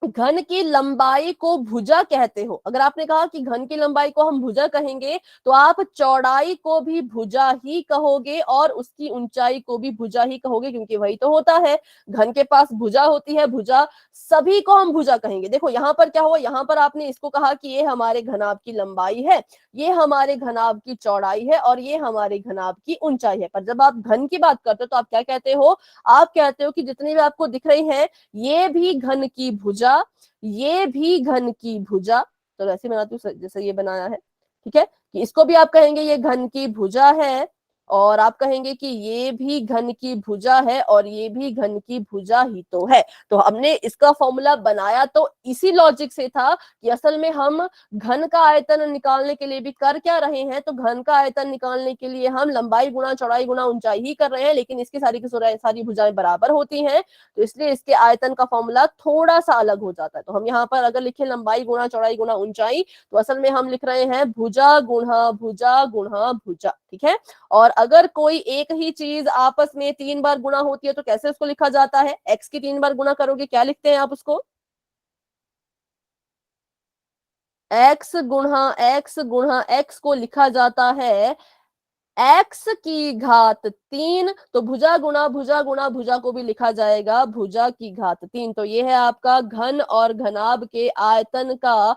[SPEAKER 1] घन की लंबाई को भुजा कहते हो, अगर आपने कहा कि घन की लंबाई को हम भुजा कहेंगे तो आप चौड़ाई को भी भुजा ही कहोगे और उसकी ऊंचाई को भी भुजा ही कहोगे, क्योंकि वही तो होता है, घन के पास भुजा होती है, भुजा सभी को हम भुजा कहेंगे। देखो यहां पर क्या हुआ, यहां पर आपने इसको कहा कि ये हमारे घनाभ की लंबाई है, ये हमारे घनाभ की चौड़ाई है और ये हमारे घनाभ की ऊंचाई है। पर जब आप घन की बात करते हो तो आप क्या कहते हो? आप कहते हो कि जितनी भी आपको दिख रही है ये भी घन की भुजा, ये भी घन की भुजा। तो ऐसे बनाती हूँ जैसे ये बनाया है। ठीक है, कि इसको भी आप कहेंगे ये घन की भुजा है और आप कहेंगे कि ये भी घन की भुजा है और ये भी घन की भुजा ही तो है। तो हमने इसका फॉर्मूला बनाया तो इसी लॉजिक से था कि असल में हम घन का आयतन निकालने के लिए भी कर क्या रहे हैं? तो घन का आयतन निकालने के लिए हम लंबाई गुणा चौड़ाई गुणा ऊंचाई ही कर रहे हैं, लेकिन इसकी सारी की सारी भुजाएं बराबर होती हैं, तो इसलिए इसके आयतन का फॉर्मूला थोड़ा सा अलग हो जाता है। तो हम यहाँ पर अगर लिखें लंबाई गुणा चौड़ाई गुणा ऊंचाई, तो असल में हम लिख रहे हैं भुजा गुणा भुजा गुणा भुजा। ठीक है, और अगर कोई एक ही चीज आपस में 3 बार गुणा होती है तो कैसे उसको लिखा जाता है? एक्स की 3 बार गुणा करोगे, क्या लिखते हैं आप उसको? एक्स गुणा एक्स को लिखा जाता है एक्स की घात 3। तो भुजा गुणा भुजा गुणा भुजा को भी लिखा जाएगा भुजा की घात 3। तो ये है आपका घन और घनाभ के आयतन का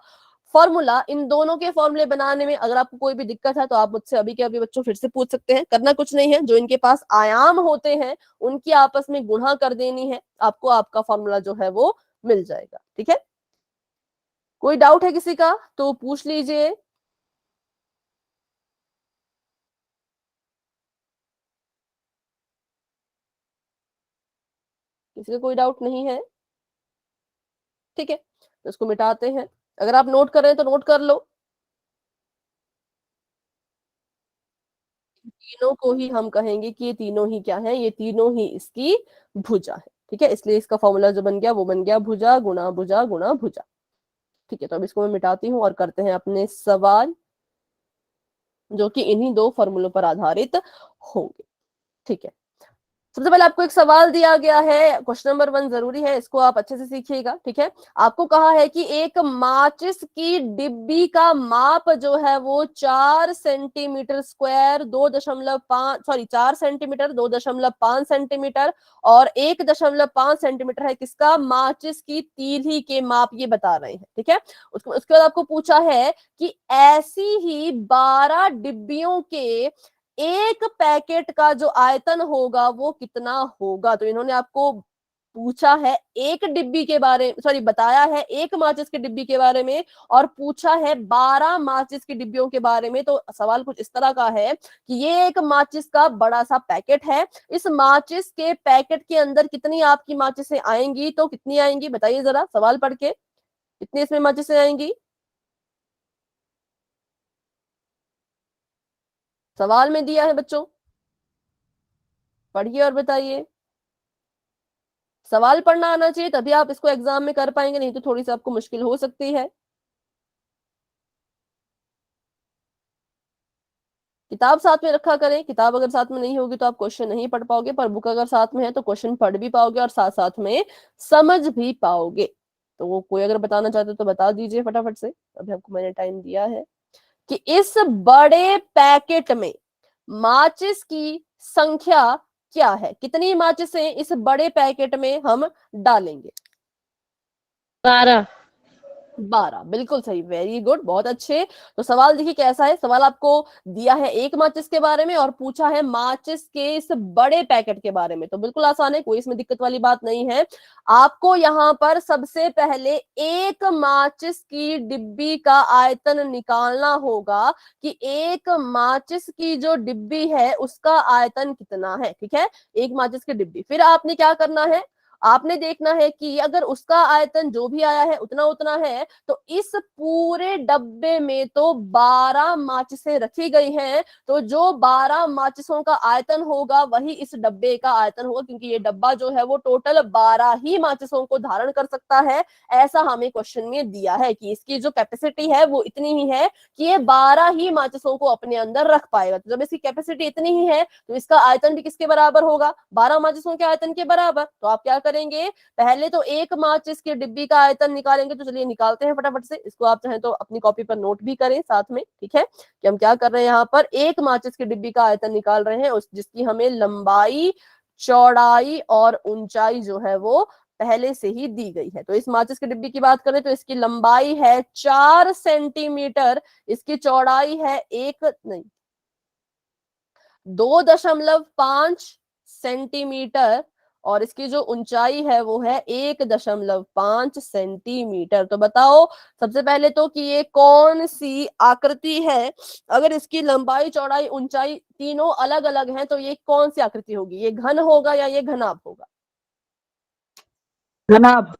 [SPEAKER 1] फॉर्मूला। इन दोनों के फॉर्मूले बनाने में अगर आपको कोई भी दिक्कत है तो आप मुझसे अभी के अभी बच्चों फिर से पूछ सकते हैं। करना कुछ नहीं है, जो इनके पास आयाम होते हैं उनकी आपस में गुणा कर देनी है, आपको आपका फॉर्मूला जो है वो मिल जाएगा। ठीक है, कोई डाउट है किसी का तो पूछ लीजिए। किसी का कोई डाउट नहीं है? ठीक है, तो इसको मिटाते हैं। अगर आप नोट कर रहे हैं तो नोट कर लो। तीनों को ही हम कहेंगे कि ये तीनों ही क्या है? ये तीनों ही इसकी भुजा है। ठीक है, इसलिए इसका फॉर्मूला जो बन गया वो बन गया भुजा गुणा भुजा गुणा भुजा। ठीक है, तो अब इसको मैं मिटाती हूँ और करते हैं अपने सवाल, जो कि इन्हीं दो फॉर्मूलों पर आधारित होंगे। ठीक है, सबसे पहले आपको एक सवाल दिया गया है, क्वेश्चन नंबर 1 जरूरी है, इसको आप अच्छे से सीखिएगा। ठीक है, आपको कहा है कि एक माचिस की डिब्बी का माप जो है वो 4 centimetre square 2.5 sorry 4 centimetre 2.5 centimetre और 1.5 सेंटीमीटर है। किसका? माचिस की तीली के माप ये बता रहे हैं। ठीक है, उसके बाद आपको पूछा है कि ऐसी ही 12 डिब्बियों के एक पैकेट का जो आयतन होगा वो कितना होगा? तो इन्होंने आपको पूछा है एक डिब्बी के बारे सॉरी बताया है एक माचिस की डिब्बी के बारे में और पूछा है 12 माचिस की डिब्बियों के बारे में। तो सवाल कुछ इस तरह का है कि ये एक माचिस का बड़ा सा पैकेट है, इस माचिस के पैकेट के अंदर कितनी आपकी माचिसें आएंगी? तो कितनी आएंगी बताइए जरा सवाल पढ़ के, कितनी इसमें माचिसें आएंगी? सवाल में दिया है बच्चों, पढ़िए और बताइए। सवाल पढ़ना आना चाहिए तभी आप इसको एग्जाम में कर पाएंगे, नहीं तो थोड़ी सी आपको मुश्किल हो सकती है। किताब साथ में रखा करें, किताब अगर साथ में नहीं होगी तो आप क्वेश्चन नहीं पढ़ पाओगे, पर बुक अगर साथ में है तो क्वेश्चन पढ़ भी पाओगे और साथ साथ में समझ भी पाओगे। तो वो कोई अगर बताना चाहते हो तो बता दीजिए फटाफट से, अभी आपको मैंने टाइम दिया है। कि इस बड़े पैकेट में माचिस की संख्या क्या है? कितनी माचिसें इस बड़े पैकेट में हम डालेंगे?
[SPEAKER 2] 12।
[SPEAKER 1] 12, बिल्कुल सही, वेरी गुड, बहुत अच्छे। तो सवाल देखिए कैसा है, सवाल आपको दिया है एक माचिस के बारे में और पूछा है माचिस के इस बड़े पैकेट के बारे में। तो बिल्कुल आसान है, कोई इसमें दिक्कत वाली बात नहीं है। आपको यहाँ पर सबसे पहले एक माचिस की डिब्बी का आयतन निकालना होगा कि एक माचिस की जो डिब्बी है उसका आयतन कितना है। ठीक है, एक माचिस की डिब्बी। फिर आपने क्या करना है, आपने देखना है कि अगर उसका आयतन जो भी आया है उतना उतना है, तो इस पूरे डब्बे में तो 12 माचिसें रखी गई हैं, तो जो 12 माचिसों का आयतन होगा वही इस डब्बे का आयतन होगा, क्योंकि ये डब्बा जो है वो टोटल 12 ही माचिसों को धारण कर सकता है। ऐसा हमें क्वेश्चन में दिया है कि इसकी जो कैपेसिटी है वो इतनी ही है कि ये 12 ही माचिसों को अपने अंदर रख पाएगा। तो जब इसकी कैपेसिटी इतनी ही है तो इसका आयतन भी किसके बराबर होगा, 12 माचिसों के आयतन के बराबर। तो आप क्या करेंगे, पहले तो एक माचिस की डिब्बी का आयतन निकालेंगे। तो चलिए निकालते हैं फटाफट से, इसको आप चाहें तो अपनी कॉपी पर नोट भी करें साथ में। ठीक है, कि हम क्या कर रहे हैं, यहाँ पर एक माचिस की डिब्बी का आयतन निकाल रहे हैं, उस जिसकी हमें लंबाई, चौड़ाई और ऊंचाई जो है वो पहले से ही दी गई है। तो इस माचिस की डिब्बी की बात करें तो इसकी लंबाई है 4 सेंटीमीटर, इसकी चौड़ाई है 2.5 सेंटीमीटर और इसकी जो ऊंचाई है वो है 1.5 सेंटीमीटर। तो बताओ सबसे पहले तो कि ये कौन सी आकृति है। अगर इसकी लंबाई, चौड़ाई, ऊंचाई तीनों अलग अलग हैं तो ये कौन सी आकृति होगी, ये घन होगा या ये घनाभ होगा?
[SPEAKER 2] घनाभ।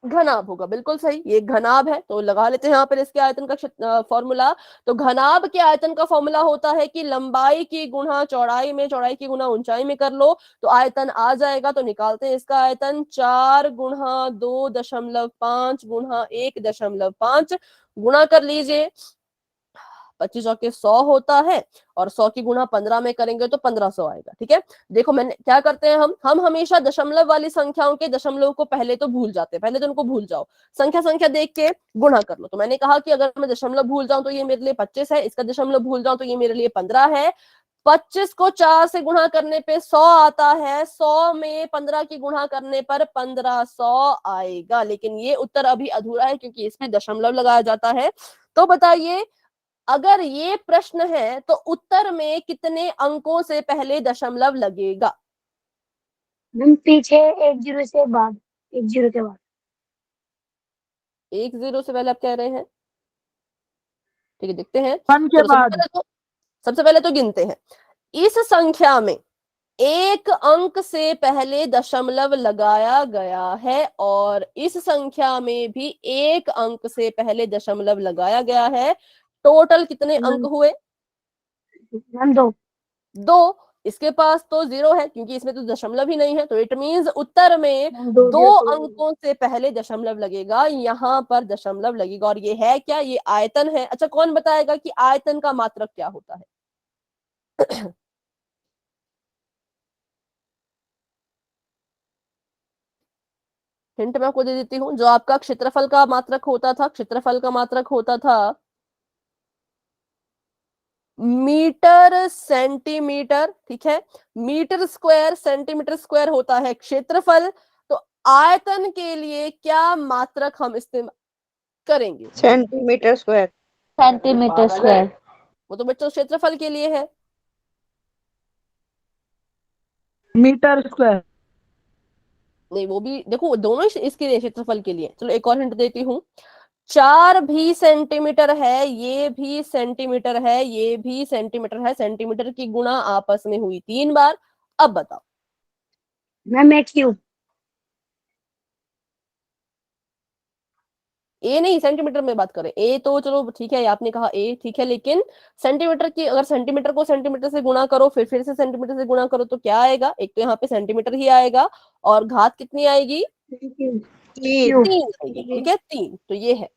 [SPEAKER 1] घनाभ होगा, बिल्कुल सही, ये घनाभ है। तो लगा लेते हैं यहाँ पर इसके आयतन का फॉर्मूला। तो घनाभ के आयतन का फॉर्मूला होता है कि लंबाई की गुणा चौड़ाई में, चौड़ाई की गुणा ऊंचाई में कर लो तो आयतन आ जाएगा। तो निकालते हैं इसका आयतन, 4 गुणा 2.5 गुणा 1.5 गुणा कर लीजिए, 25 चौके 100 होता है और 100 की गुणा 15 में करेंगे तो 1500 आएगा। ठीक है, देखो मैंने क्या करते हैं, हम हमेशा दशमलव वाली संख्याओं के दशमलव को पहले तो भूल जाते हैं, पहले तो उनको भूल जाओ, संख्या संख्या देख के गुणा कर लो। तो मैंने कहा कि अगर मैं दशमलव भूल जाऊं तो ये मेरे लिए 25 है, इसका दशमलव भूल जाऊं तो ये मेरे लिए 15 है। 25 को 4 से गुणा करने पे 100 आता है, 100 में 15 की गुणा करने पर 1500 आएगा। लेकिन ये उत्तर अभी अधूरा है क्योंकि इसमें दशमलव लगाया जाता है। तो बताइए, अगर ये प्रश्न है तो उत्तर में कितने अंकों से पहले दशमलव लगेगा?
[SPEAKER 2] हम पीछे 10 से बाद, 10 के बाद।
[SPEAKER 1] 10 से पहले आप कह रहे हैं? ठीक है, देखते हैं।
[SPEAKER 2] 1 के
[SPEAKER 1] चलो
[SPEAKER 2] बाद।
[SPEAKER 1] सबसे पहले तो गिनते हैं। इस संख्या में एक अंक से पहले दशमलव लगाया गया है और इस संख्या में भी एक अंक से पहले दशमलव लगाया गया है। टोटल कितने अंक हुए?
[SPEAKER 2] हम 2।
[SPEAKER 1] 2। इसके पास तो 0 है क्योंकि इसमें तो दशमलव ही नहीं है। तो इट मींस उत्तर में
[SPEAKER 2] हम 2
[SPEAKER 1] 2 अंकों से पहले दशमलव लगेगा, यहाँ पर दशमलव लगेगा। और ये है क्या, ये आयतन है। अच्छा, कौन बताएगा कि आयतन का मात्रक क्या होता है? हिंट मैं आपको दे देती हूँ, जो आपका क्षेत्रफल का मात्रक होता था, क्षेत्रफल का मात्रक होता था मीटर सेंटीमीटर। ठीक है, मीटर स्क्वायर सेंटीमीटर स्क्वायर होता है क्षेत्रफल। तो आयतन के लिए क्या मात्रक हम इस्तेमाल करेंगे?
[SPEAKER 3] Centimetre square.
[SPEAKER 2] Centimetre square.
[SPEAKER 1] वो तो बच्चों क्षेत्रफल के लिए है।
[SPEAKER 2] Metre square.
[SPEAKER 1] नहीं, वो भी देखो, दोनों इसके लिए, क्षेत्रफल के लिए। चलो एक और हिंट देती हूँ, 4 भी सेंटीमीटर है, ये भी सेंटीमीटर है, ये भी सेंटीमीटर है, सेंटीमीटर की गुणा आपस में हुई 3 बार। अब बताओ।
[SPEAKER 2] मैम एक क्यूब।
[SPEAKER 1] ए नहीं, सेंटीमीटर में बात करें। ए तो चलो ठीक है, आपने कहा ए ठीक है, लेकिन सेंटीमीटर की, अगर सेंटीमीटर को सेंटीमीटर से गुणा करो फिर से सेंटीमीटर से गुणा करो तो क्या आएगा? एक तो यहाँ पे सेंटीमीटर ही आएगा और घात कितनी आएगी?
[SPEAKER 2] क्यूब।
[SPEAKER 1] 3 आएगी। ठीक है, 3। तो ये है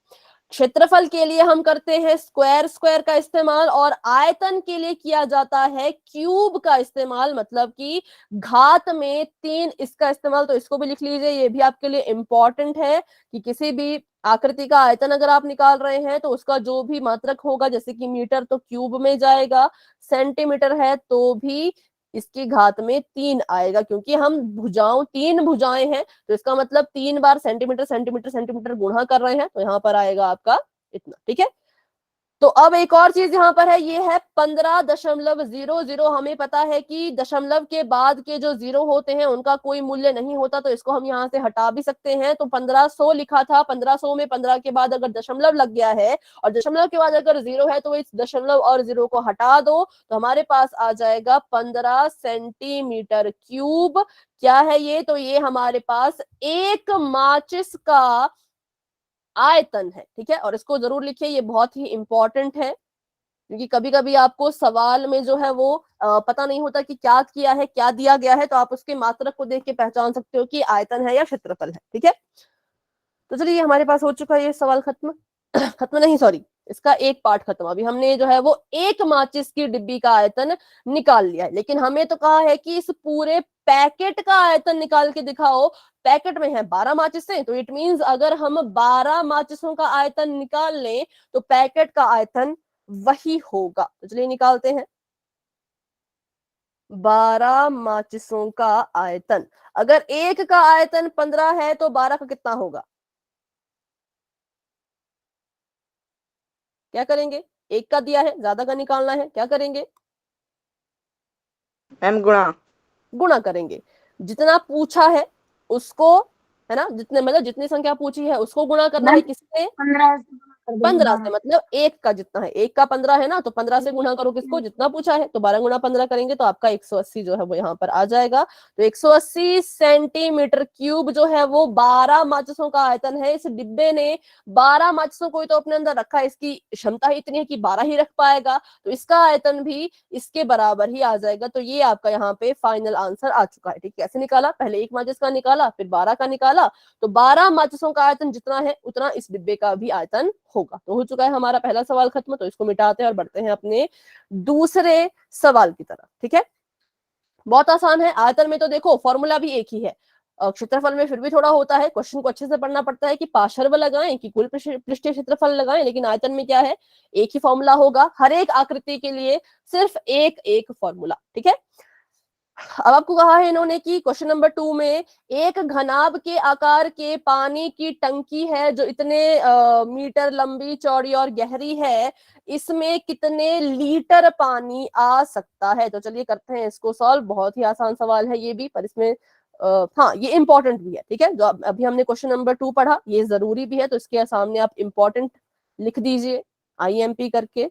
[SPEAKER 1] क्षेत्रफल के लिए हम करते हैं स्क्वायर स्क्वायर का इस्तेमाल और आयतन के लिए किया जाता है क्यूब का इस्तेमाल, मतलब कि घात में 3 इसका इस्तेमाल। तो इसको भी लिख लीजिए, ये भी आपके लिए इंपॉर्टेंट है कि किसी भी आकृति का आयतन अगर आप निकाल रहे हैं तो उसका जो भी मात्रक होगा, जैसे कि मीटर तो क्यूब में जाएगा, सेंटीमीटर है तो भी इसकी घात में 3 आएगा, क्योंकि हम भुजाओं 3 भुजाएं हैं, तो इसका मतलब 3 बार सेंटीमीटर सेंटीमीटर सेंटीमीटर गुणा कर रहे हैं, तो यहाँ पर आएगा आपका इतना। ठीक है, तो अब एक और चीज यहाँ पर है, ये है 15.00। हमें पता है कि दशमलव के बाद के जो जीरो होते हैं उनका कोई मूल्य नहीं होता, तो इसको हम यहाँ से हटा भी सकते हैं। तो 1500 लिखा था, 1500 में 15 के बाद अगर दशमलव लग गया है और दशमलव के बाद अगर जीरो है तो इस दशमलव और जीरो को हटा दो, तो हमारे पास आ जाएगा 15 सेंटीमीटर क्यूब। क्या है ये? तो ये हमारे पास एक माचिस का आयतन है। ठीक है, और इसको जरूर लिखिए, ये बहुत ही इंपॉर्टेंट है, क्योंकि कभी कभी आपको सवाल में जो है वो पता नहीं होता कि क्या किया है, क्या दिया गया है, तो आप उसके मात्रक को देख के पहचान सकते हो कि आयतन है या क्षेत्रफल है। ठीक है, तो चलिए हमारे पास हो चुका है ये सवाल खत्म। खत्म नहीं, सॉरी, इसका एक पार्ट खत्म। अभी हमने जो है वो एक माचिस की डिब्बी का आयतन निकाल लिया है, लेकिन हमें तो कहा है कि इस पूरे पैकेट का आयतन निकाल के दिखाओ। पैकेट में है 12 माचिसें, तो इट मींस अगर हम 12 माचिसों का आयतन निकाल लें तो पैकेट का आयतन वही होगा। तो चलिए निकालते हैं। 12 माचिसों का आयतन, अगर एक का आयतन 15 है तो 12 का कितना होगा? क्या करेंगे? एक का दिया है, ज्यादा का निकालना है, क्या करेंगे?
[SPEAKER 3] मैम गुणा।
[SPEAKER 1] गुणा करेंगे। जितना पूछा है उसको, है ना, जितने मतलब जितनी संख्या पूछी है उसको गुणा करना है। किससे?
[SPEAKER 2] 15 से गुणा कर देंगे
[SPEAKER 1] 15 से,
[SPEAKER 2] 12।
[SPEAKER 1] मतलब एक का जितना है, एक का 15 है ना, तो 15 से गुणा करो किसको? जितना पूछा है। तो 12 गुणा 15 करेंगे तो आपका 180 जो है वो यहाँ पर आ जाएगा। तो 180 सेंटीमीटर क्यूब जो है वो 12 माचिसों का आयतन है। इस डिब्बे ने 12 माचिसों को ही तो अपने अंदर रखा है, इसकी क्षमता ही इतनी है कि 12 ही रख पाएगा, तो इसका आयतन भी इसके बराबर ही आ जाएगा। तो ये आपका यहाँ पे फाइनल आंसर आ चुका है। ठीक, कैसे निकाला? पहले एक माचिस का निकाला, फिर 12 का निकाला, तो 12 माचिसों का आयतन जितना है उतना इस डिब्बे का भी आयतन होगा। तो हो चुका है हमारा पहला सवाल खत्म। तो इसको मिटाते हैं और बढ़ते हैं अपने दूसरे सवाल की तरफ। ठीक है, बहुत आसान है। आयतन में तो देखो फॉर्मूला भी एक ही है, क्षेत्रफल में फिर भी थोड़ा होता है, क्वेश्चन को अच्छे से पढ़ना पड़ता है कि पार्श्व लगाएं कि कुल पृष्ठीय क्षेत्रफल लगाएं, लेकिन आयतन में क्या है, एक ही फॉर्मूला होगा हर एक आकृति के लिए, सिर्फ एक एक फॉर्मूला। ठीक है, अब आपको कहा है इन्होंने कि क्वेश्चन नंबर 2 में एक घनाभ के आकार के पानी की टंकी है जो इतने मीटर लंबी, चौड़ी और गहरी है, इसमें कितने लीटर पानी आ सकता है? तो चलिए करते हैं इसको सॉल्व। बहुत ही आसान सवाल है ये भी, पर इसमें हाँ ये इंपॉर्टेंट भी है। ठीक है, जो अभी हमने क्वेश्चन नंबर 2 पढ़ा ये जरूरी भी है, तो इसके सामने आप इंपॉर्टेंट लिख दीजिए IMP करके।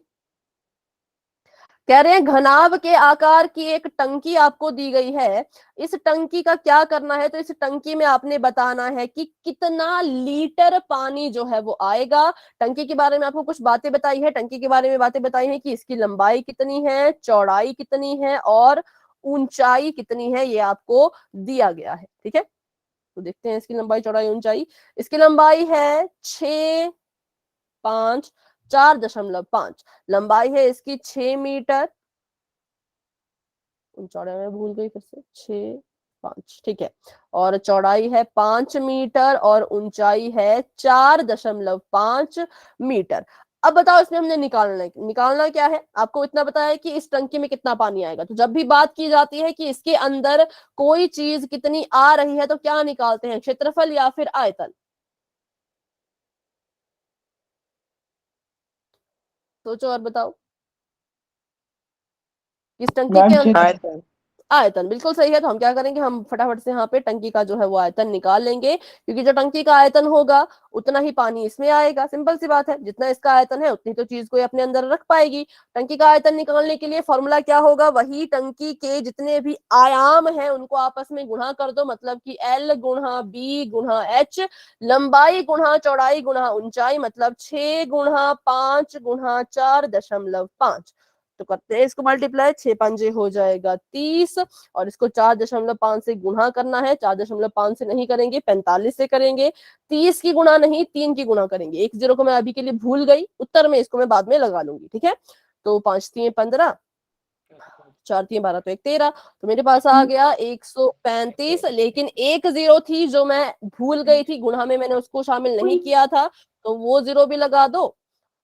[SPEAKER 1] कह रहे हैं घनाभ के आकार की एक टंकी आपको दी गई है, इस टंकी का क्या करना है? तो इस टंकी में आपने बताना है कि कितना लीटर पानी जो है वो आएगा। टंकी के बारे में आपको कुछ बातें बताई है, टंकी के बारे में बातें बताई है कि इसकी लंबाई कितनी है, चौड़ाई कितनी है और ऊंचाई कितनी है, ये आपको दिया गया है। ठीक है, तो देखते हैं इसकी लंबाई, चौड़ाई, ऊंचाई। इसकी लंबाई है 6.5, 4.5 लंबाई है इसकी 6 मीटर, चौड़ाई में भूल गई फिर से, 6.5। ठीक है, और चौड़ाई है 5 मीटर और ऊंचाई है 4.5 मीटर। अब बताओ इसमें हमने निकालना क्या है? आपको इतना बताया है कि इस टंकी में कितना पानी आएगा। तो जब भी बात की जाती है कि इसके अंदर कोई चीज कितनी आ रही है तो क्या निकालते हैं, क्षेत्रफल या फिर आयतन? सोचो और बताओ। इस टंकी के अंदर
[SPEAKER 3] आयतन।
[SPEAKER 1] आयतन, बिल्कुल सही है। तो हम क्या करेंगे, हम फटाफट से यहाँ पे टंकी का जो है वो आयतन निकाल लेंगे, क्योंकि जो टंकी का आयतन होगा उतना ही पानी इसमें आएगा। सिंपल सी बात है, जितना इसका आयतन है उतनी तो चीज को ये अपने अंदर रख पाएगी। टंकी का आयतन निकालने के लिए फॉर्मूला क्या होगा? वही टंकी के जितने भी आयाम हैं उनको आपस में गुणा कर दो, मतलब कि L गुणा B गुणा H, लंबाई गुणा चौड़ाई गुणा ऊंचाई, मतलब 6 गुणा 5 गुणा 4.5। तो करते हैं इसको मल्टीप्लाई, 6 पंजे हो जाएगा 30, और इसको 4.5 से गुणा करना है। 4.5 से नहीं करेंगे, 45 से करेंगे। 30 की गुणा नहीं, 3 की गुणा करेंगे। एक जीरो को मैं अभी के लिए भूल गई, उत्तर में इसको मैं बाद में लगा लूंगी। ठीक है, तो 5 3 15, 4 3 12, तो 1 13, तो मेरे पास आ गया 135। लेकिन एक जीरो थी जो मैं भूल गई थी, गुणा में मैंने उसको शामिल नहीं किया था, तो वो जीरो भी लगा दो।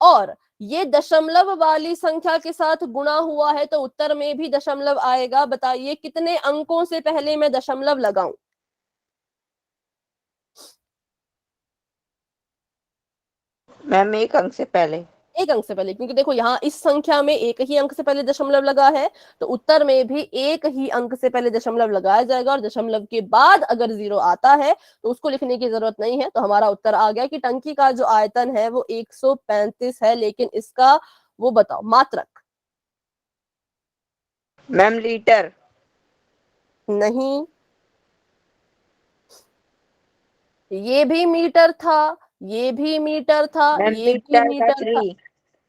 [SPEAKER 1] और ये दशमलव वाली संख्या के साथ गुणा हुआ है तो उत्तर में भी दशमलव आएगा। बताइए कितने अंकों से पहले मैं दशमलव लगाऊं?
[SPEAKER 3] मैम एक अंक से पहले।
[SPEAKER 1] एक अंक से पहले, क्योंकि देखो यहाँ इस संख्या में एक ही अंक से पहले दशमलव लगा है, तो उत्तर में भी एक ही अंक से पहले दशमलव लगाया जाएगा, और दशमलव के बाद अगर 0 आता है तो उसको लिखने की जरूरत नहीं है। तो हमारा उत्तर आ गया कि टंकी का जो आयतन है वो 135 है, लेकिन इसका वो बताओ मात्रक।
[SPEAKER 3] Ma'am litre.
[SPEAKER 1] नहीं, ये भी मीटर था, ये भी मीटर था,
[SPEAKER 3] मैम
[SPEAKER 1] ये भी
[SPEAKER 3] मीटर का
[SPEAKER 1] मीटर था।
[SPEAKER 3] 3।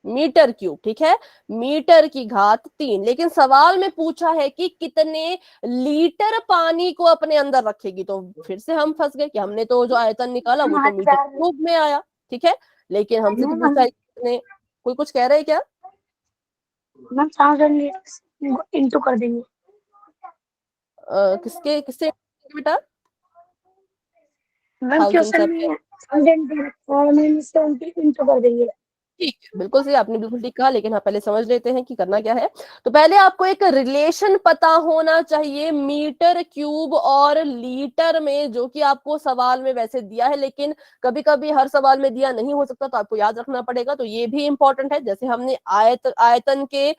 [SPEAKER 1] मीटर क्यूब, ठीक है, मीटर की घात 3। लेकिन सवाल में पूछा है कि कितने लीटर पानी को अपने अंदर रखेगी, तो फिर से हम फंस गए कि हमने तो जो आयतन निकाला वो तो मीटर
[SPEAKER 2] 1000
[SPEAKER 1] क्यूब में आया, ठीक है, लेकिन हमसे तो पूछा
[SPEAKER 2] मैम।
[SPEAKER 1] है कि कितने। कोई कुछ कह रहे हैं क्या?
[SPEAKER 2] मैम 1000 लीटर इंटू कर देंगे।
[SPEAKER 1] किसके किससे बेटा?
[SPEAKER 2] मैम
[SPEAKER 1] थाउजेंड
[SPEAKER 2] क्वेश्चन
[SPEAKER 1] से
[SPEAKER 2] में 1000 दे रखा है, मैम इससे इंटू कर देंगे।
[SPEAKER 1] ठीक है, बिल्कुल सही, आपने बिल्कुल ठीक कहा, लेकिन हाँ पहले समझ लेते हैं कि करना क्या है। तो पहले आपको एक रिलेशन पता होना चाहिए मीटर क्यूब और लीटर में, जो कि आपको सवाल में वैसे दिया है, लेकिन कभी कभी हर सवाल में दिया नहीं हो सकता, तो आपको याद रखना पड़ेगा। तो ये भी इंपॉर्टेंट है, जैसे हमने आयतन के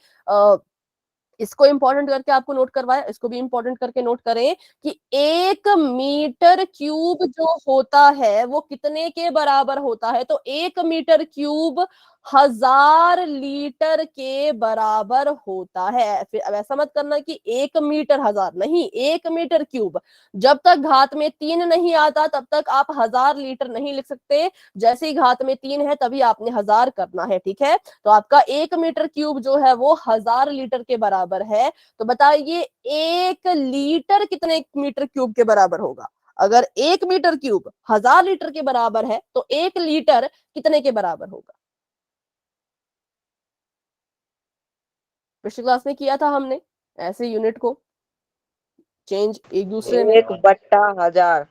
[SPEAKER 1] इसको इंपॉर्टेंट करके आपको नोट करवाया, इसको भी इंपॉर्टेंट करके नोट करें कि 1 मीटर क्यूब जो होता है वो कितने के बराबर होता है। तो 1 मीटर क्यूब 1000 लीटर के बराबर होता है। फिर अब ऐसा मत करना कि 1 मीटर 1000, नहीं, 1 मीटर क्यूब। जब तक घात में 3 नहीं आता तब तक आप 1000 लीटर नहीं लिख सकते। जैसे ही घात में 3 है तभी आपने 1000 करना है, ठीक है। तो आपका 1 मीटर क्यूब जो है वो 1000 लीटर के बराबर है। तो बताइए 1 लीटर कितने मीटर क्यूब के बराबर होगा? अगर 1 मीटर क्यूब 1000 लीटर के बराबर है तो 1 लीटर कितने के बराबर होगा? पिछली क्लास में किया था हमने ऐसे यूनिट को चेंज एक दूसरे में।
[SPEAKER 3] 1/1000।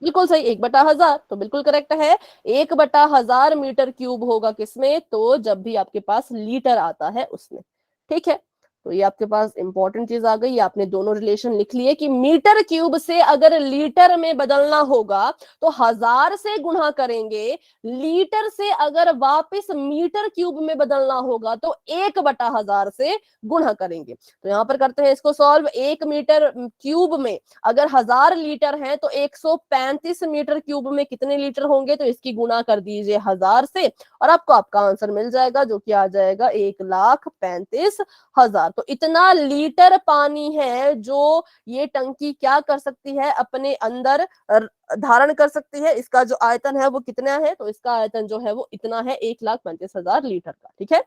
[SPEAKER 1] बिल्कुल सही, 1/1000, तो बिल्कुल करेक्ट है। 1/1000 मीटर क्यूब होगा किसमें? तो जब भी आपके पास लीटर आता है उसमें, ठीक है। तो ये आपके पास इंपॉर्टेंट चीज आ गई, आपने दोनों रिलेशन लिख लिए कि मीटर क्यूब से अगर लीटर में बदलना होगा तो 1000 से गुणा करेंगे, लीटर से अगर वापस मीटर क्यूब में बदलना होगा तो 1/1000 से गुणा करेंगे। तो यहाँ पर करते हैं इसको सॉल्व। 1 मीटर क्यूब में अगर 1000 लीटर है तो 135 मीटर क्यूब में कितने लीटर होंगे? तो इसकी गुणा कर दीजिए 1000 से और आपको आपका आंसर मिल जाएगा, जो कि आ जाएगा 1,35,000। तो इतना लीटर पानी है जो ये टंकी क्या कर सकती है, अपने अंदर धारण कर सकती है। इसका जो आयतन है वो कितना है? तो इसका आयतन जो है वो इतना है, 1,35,000 लीटर का, ठीक है।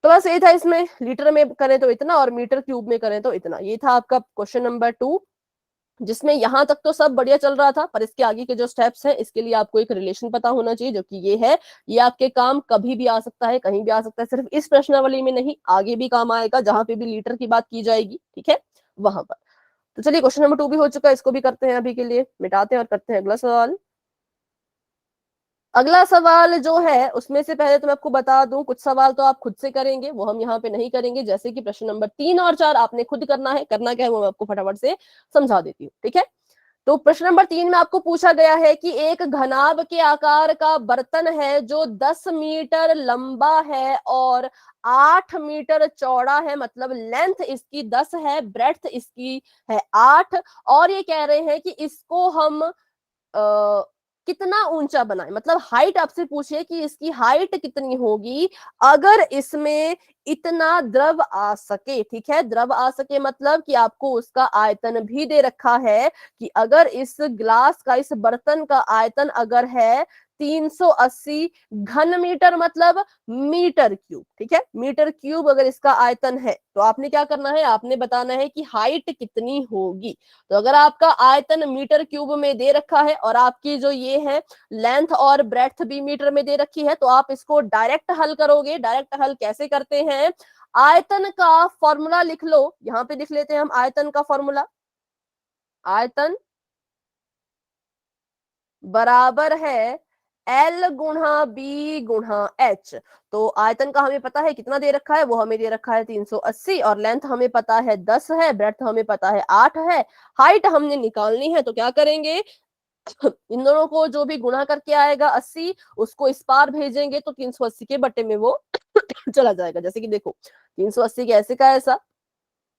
[SPEAKER 1] तो बस ये था, इसमें लीटर में करें तो इतना और मीटर क्यूब में करें तो इतना। ये था आपका क्वेश्चन नंबर 2, जिसमें यहां तक तो सब बढ़िया चल रहा था, पर इसके आगे के जो स्टेप्स हैं इसके लिए आपको एक रिलेशन पता होना चाहिए, जो कि ये है। ये आपके काम कभी भी आ सकता है, कहीं भी आ सकता है, सिर्फ इस प्रश्नावली में नहीं, आगे भी काम आएगा जहां पे भी लीटर की बात की जाएगी, ठीक है, वहां पर। तो चलिए क्वेश्चन नंबर 2 भी हो चुका है, इसको भी करते हैं, अभी के लिए मिटाते हैं और करते हैं अगला सवाल। अगला सवाल जो है उसमें से पहले तो मैं आपको बता दूं, कुछ सवाल तो आप खुद से करेंगे, वो हम यहाँ पे नहीं करेंगे। जैसे कि प्रश्न नंबर 3 और 4 आपने खुद करना है, करना क्या है वो मैं आपको फटाफट से समझा देती हूँ, ठीक है। तो प्रश्न नंबर 3 में आपको पूछा गया है कि एक घनाभ के आकार का बर्तन है जो 10 मीटर लंबा है और 8 मीटर चौड़ा है, मतलब लेंथ इसकी 10 है, ब्रेड्थ इसकी है 8, और ये कह रहे हैं कि इसको हम कितना ऊंचा बनाए, मतलब हाइट आपसे पूछे कि इसकी हाइट कितनी होगी अगर इसमें इतना द्रव आ सके, ठीक है। द्रव आ सके मतलब कि आपको उसका आयतन भी दे रखा है कि अगर इस ग्लास का, इस बर्तन का आयतन अगर है 380 घन मीटर, मतलब मीटर क्यूब, ठीक है, मीटर क्यूब अगर इसका आयतन है, तो आपने क्या करना है, आपने बताना है कि हाइट कितनी होगी। तो अगर आपका आयतन मीटर क्यूब में दे रखा है और आपकी जो ये है लेंथ और ब्रेड्थ भी मीटर में दे रखी है, तो आप इसको डायरेक्ट हल करोगे। डायरेक्ट हल कैसे करते हैं? आयतन का फॉर्मूला लिख लो, यहां पे लिख लेते हैं हम आयतन का फॉर्मूला। आयतन बराबर है L गुणा B गुणा H। तो आयतन का हमें पता है कितना दे रखा है, वो हमें दे रखा है 380, और लेंथ हमें पता है 10 है, ब्रेड्थ हमें पता है 8 है, हाइट हमने निकालनी है। तो क्या करेंगे, इन दोनों को जो भी गुणा करके आएगा 80, उसको इस पार भेजेंगे तो 380 के बटे में वो चला जाएगा। जैसे कि देखो 380 के ऐसे का ऐसा,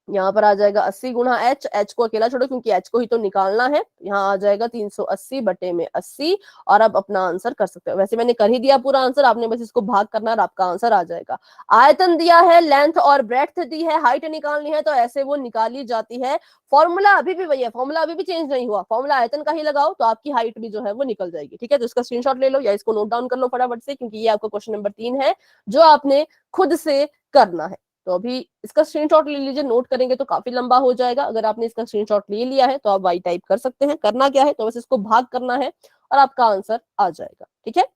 [SPEAKER 1] यहाँ पर आ जाएगा 80 गुणा एच, एच को अकेला छोड़ो क्योंकि एच को ही तो निकालना है। यहाँ आ जाएगा 380 बटे में 80, और अब अपना आंसर कर सकते हो। वैसे मैंने कर ही दिया पूरा आंसर, आपने बस इसको भाग करना और आपका आंसर आ जाएगा। आयतन दिया है, लेंथ और ब्रेड्थ दी है, हाइट निकालनी है, तो ऐसे वो निकाली जाती है। फॉर्मूला अभी भी वही है, फॉर्मूला अभी भी चेंज नहीं हुआ, फॉर्मूला आयतन का ही लगाओ तो आपकी हाइट भी जो है वो निकल जाएगी। ठीक है, तो इसका स्क्रीनशॉट ले लो या इसको नोट डाउन कर लो फटाफट से, क्योंकि ये आपका क्वेश्चन नंबर 3 है जो आपने खुद से करना है। तो अभी इसका स्क्रीनशॉट ले लीजिए, नोट करेंगे तो काफी लंबा हो जाएगा। अगर आपने इसका स्क्रीनशॉट ले लिया है तो आप वाई टाइप कर सकते हैं। करना क्या है, तो बस इसको भाग करना है और आपका आंसर आ जाएगा। ठीक है,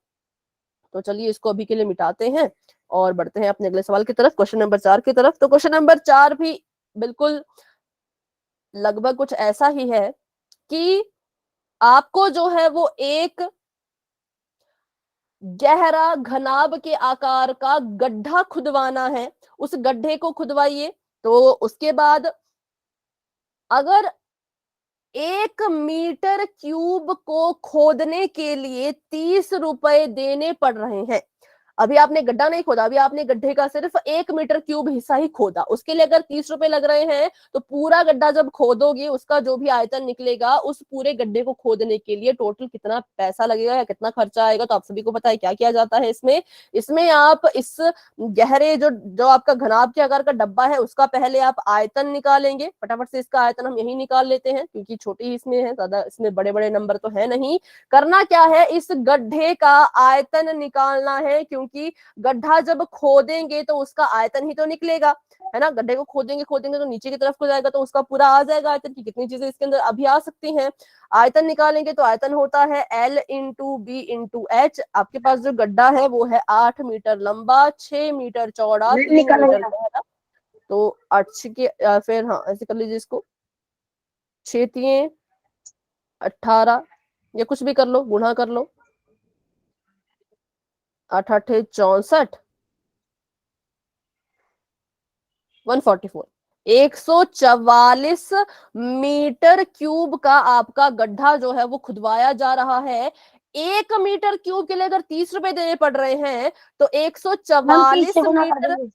[SPEAKER 1] तो चलिए इसको अभी के लिए मिटाते हैं और बढ़ते हैं अपने अगले सवाल की तरफ, क्वेश्चन नंबर 4 की तरफ। तो क्वेश्चन नंबर 4 भी बिल्कुल लगभग कुछ ऐसा ही है कि आपको जो है वो एक गहरा घनाभ के आकार का गड्ढा खुदवाना है। उस गड्ढे को खुदवाइए। तो उसके बाद अगर 1 मीटर क्यूब को खोदने के लिए 30 रुपए देने पड़ रहे हैं। अभी आपने गड्ढा नहीं खोदा, अभी आपने गड्ढे का सिर्फ 1 मीटर क्यूब हिस्सा ही खोदा, उसके लिए अगर 30 रुपए लग रहे हैं, तो पूरा गड्ढा जब खोदोगे उसका जो भी आयतन निकलेगा, उस पूरे गड्ढे को खोदने के लिए टोटल कितना पैसा लगेगा या कितना खर्चा आएगा। तो आप सभी को पता है क्या किया जाता है इसमें। इसमें आप इस गहरे जो जो आपका घनाभ के आकार का डब्बा है उसका पहले आप आयतन निकालेंगे। फटाफट से इसका आयतन हम यही निकाल लेते हैं क्योंकि छोटी इसमें है, ज्यादा इसमें बड़े बड़े नंबर तो है नहीं। करना क्या है, इस गड्ढे का आयतन निकालना है, क्योंकि गड्ढा जब खोदेंगे तो उसका आयतन ही तो निकलेगा, है ना। गड्ढे को खोदेंगे खोदेंगे तो नीचे की तरफ को जाएगा, तो उसका पूरा आ जाएगा आयतन की कितनी चीजें इसके अंदर अभी आ सकती हैं। आयतन निकालेंगे तो आयतन होता है L into B into H. आपके पास जो गड्ढा है वो है 8 मीटर लंबा, 6 मीटर चौड़ा,
[SPEAKER 2] मैं
[SPEAKER 1] 3
[SPEAKER 2] निकल
[SPEAKER 1] मीटर
[SPEAKER 2] गया।
[SPEAKER 1] गहरा। तो 8 के फिर हाँ ऐसे कर लीजिए इसको, 6×3 = 18, या कुछ भी कर लो, गुणा कर लो, 8×8 = 64, 144, 144 मीटर क्यूब का आपका गड्ढा जो है वो खुदवाया जा रहा है। 1 मीटर क्यूब के लिए अगर 30 रुपए देने पड़ रहे हैं, तो
[SPEAKER 2] हम 30 से
[SPEAKER 1] 144
[SPEAKER 2] गुना कर
[SPEAKER 1] मीटर
[SPEAKER 2] देंगे।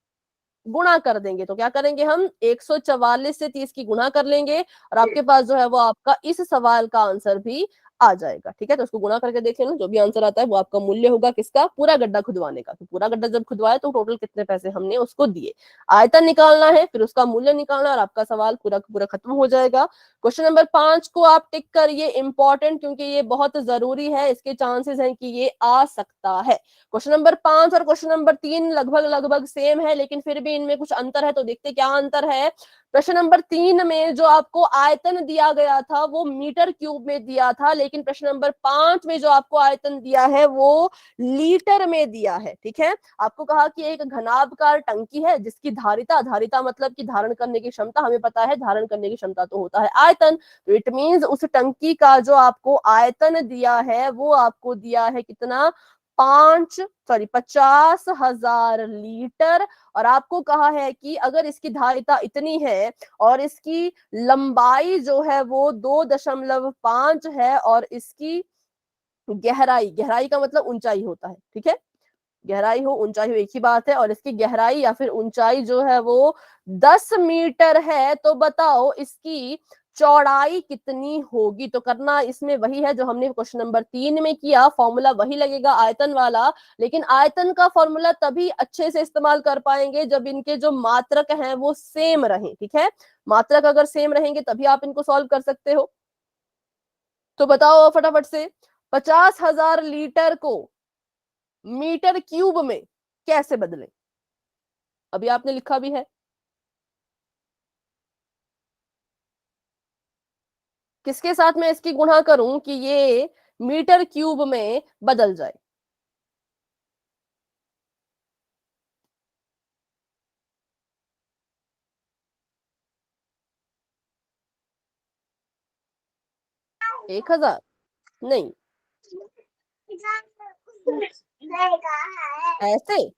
[SPEAKER 1] गुणा कर देंगे। तो क्या करेंगे हम, 144 से 30 की गुणा कर लेंगे, और आपके पास जो है वो आपका इस सवाल का आंसर भी आ जाएगा। ठीक है, तो उसको गुणा करके देख लेना, जो भी आंसर आता है वो आपका मूल्य होगा किसका, पूरा गड्ढा खुदवाने का। तो पूरा गड्ढा जब खुदवाया तो टोटल कितने पैसे हमने उसको दिए, आयतन निकालना है, फिर उसका मूल्य निकालना, और आपका सवाल पूरा पूरा खत्म हो जाएगा। क्वेश्चन नंबर 5 को आप टिक करिए, इंपॉर्टेंट, क्योंकि ये बहुत जरूरी है, इसके चांसेस हैं कि ये आ सकता है। क्वेश्चन नंबर 5 और क्वेश्चन नंबर 3 लगभग लगभग सेम है, लेकिन फिर भी इनमें कुछ अंतर है। तो देखते क्या अंतर है। प्रश्न नंबर 3 में जो आपको आयतन दिया गया था वो मीटर क्यूब में दिया था, लेकिन प्रश्न नंबर 5 में जो आपको आयतन दिया है वो लीटर में दिया है। ठीक है, आपको कहा कि एक घनाभकार टंकी है जिसकी धारिता, धारिता मतलब कि धारण करने की क्षमता, हमें पता है धारण करने की क्षमता तो होता है आयतन। तो इट मींस उस टंकी का जो आपको आयतन दिया है वो आपको दिया है कितना, 50,000 लीटर। और आपको कहा है कि अगर इसकी धारिता इतनी है और इसकी लंबाई जो है वो 2.5 है, और इसकी गहराई, गहराई का मतलब ऊंचाई होता है, ठीक है, गहराई हो ऊंचाई हो एक ही बात है, और इसकी गहराई या फिर ऊंचाई जो है वो 10 मीटर है, तो बताओ इसकी चौड़ाई कितनी होगी। तो करना इसमें वही है जो हमने क्वेश्चन नंबर 3 में किया, फॉर्मूला वही लगेगा आयतन वाला, लेकिन आयतन का फॉर्मूला तभी अच्छे से इस्तेमाल कर पाएंगे जब इनके जो मात्रक हैं वो सेम रहें। ठीक है, मात्रक अगर सेम रहेंगे तभी आप इनको सॉल्व कर सकते हो। तो बताओ फटाफट से, 50,000 लीटर को मीटर क्यूब में कैसे बदले। अभी आपने लिखा भी है, किसके साथ मैं इसकी गुणा करूं कि ये मीटर क्यूब में बदल जाए। एक हजार नहीं, ऐसे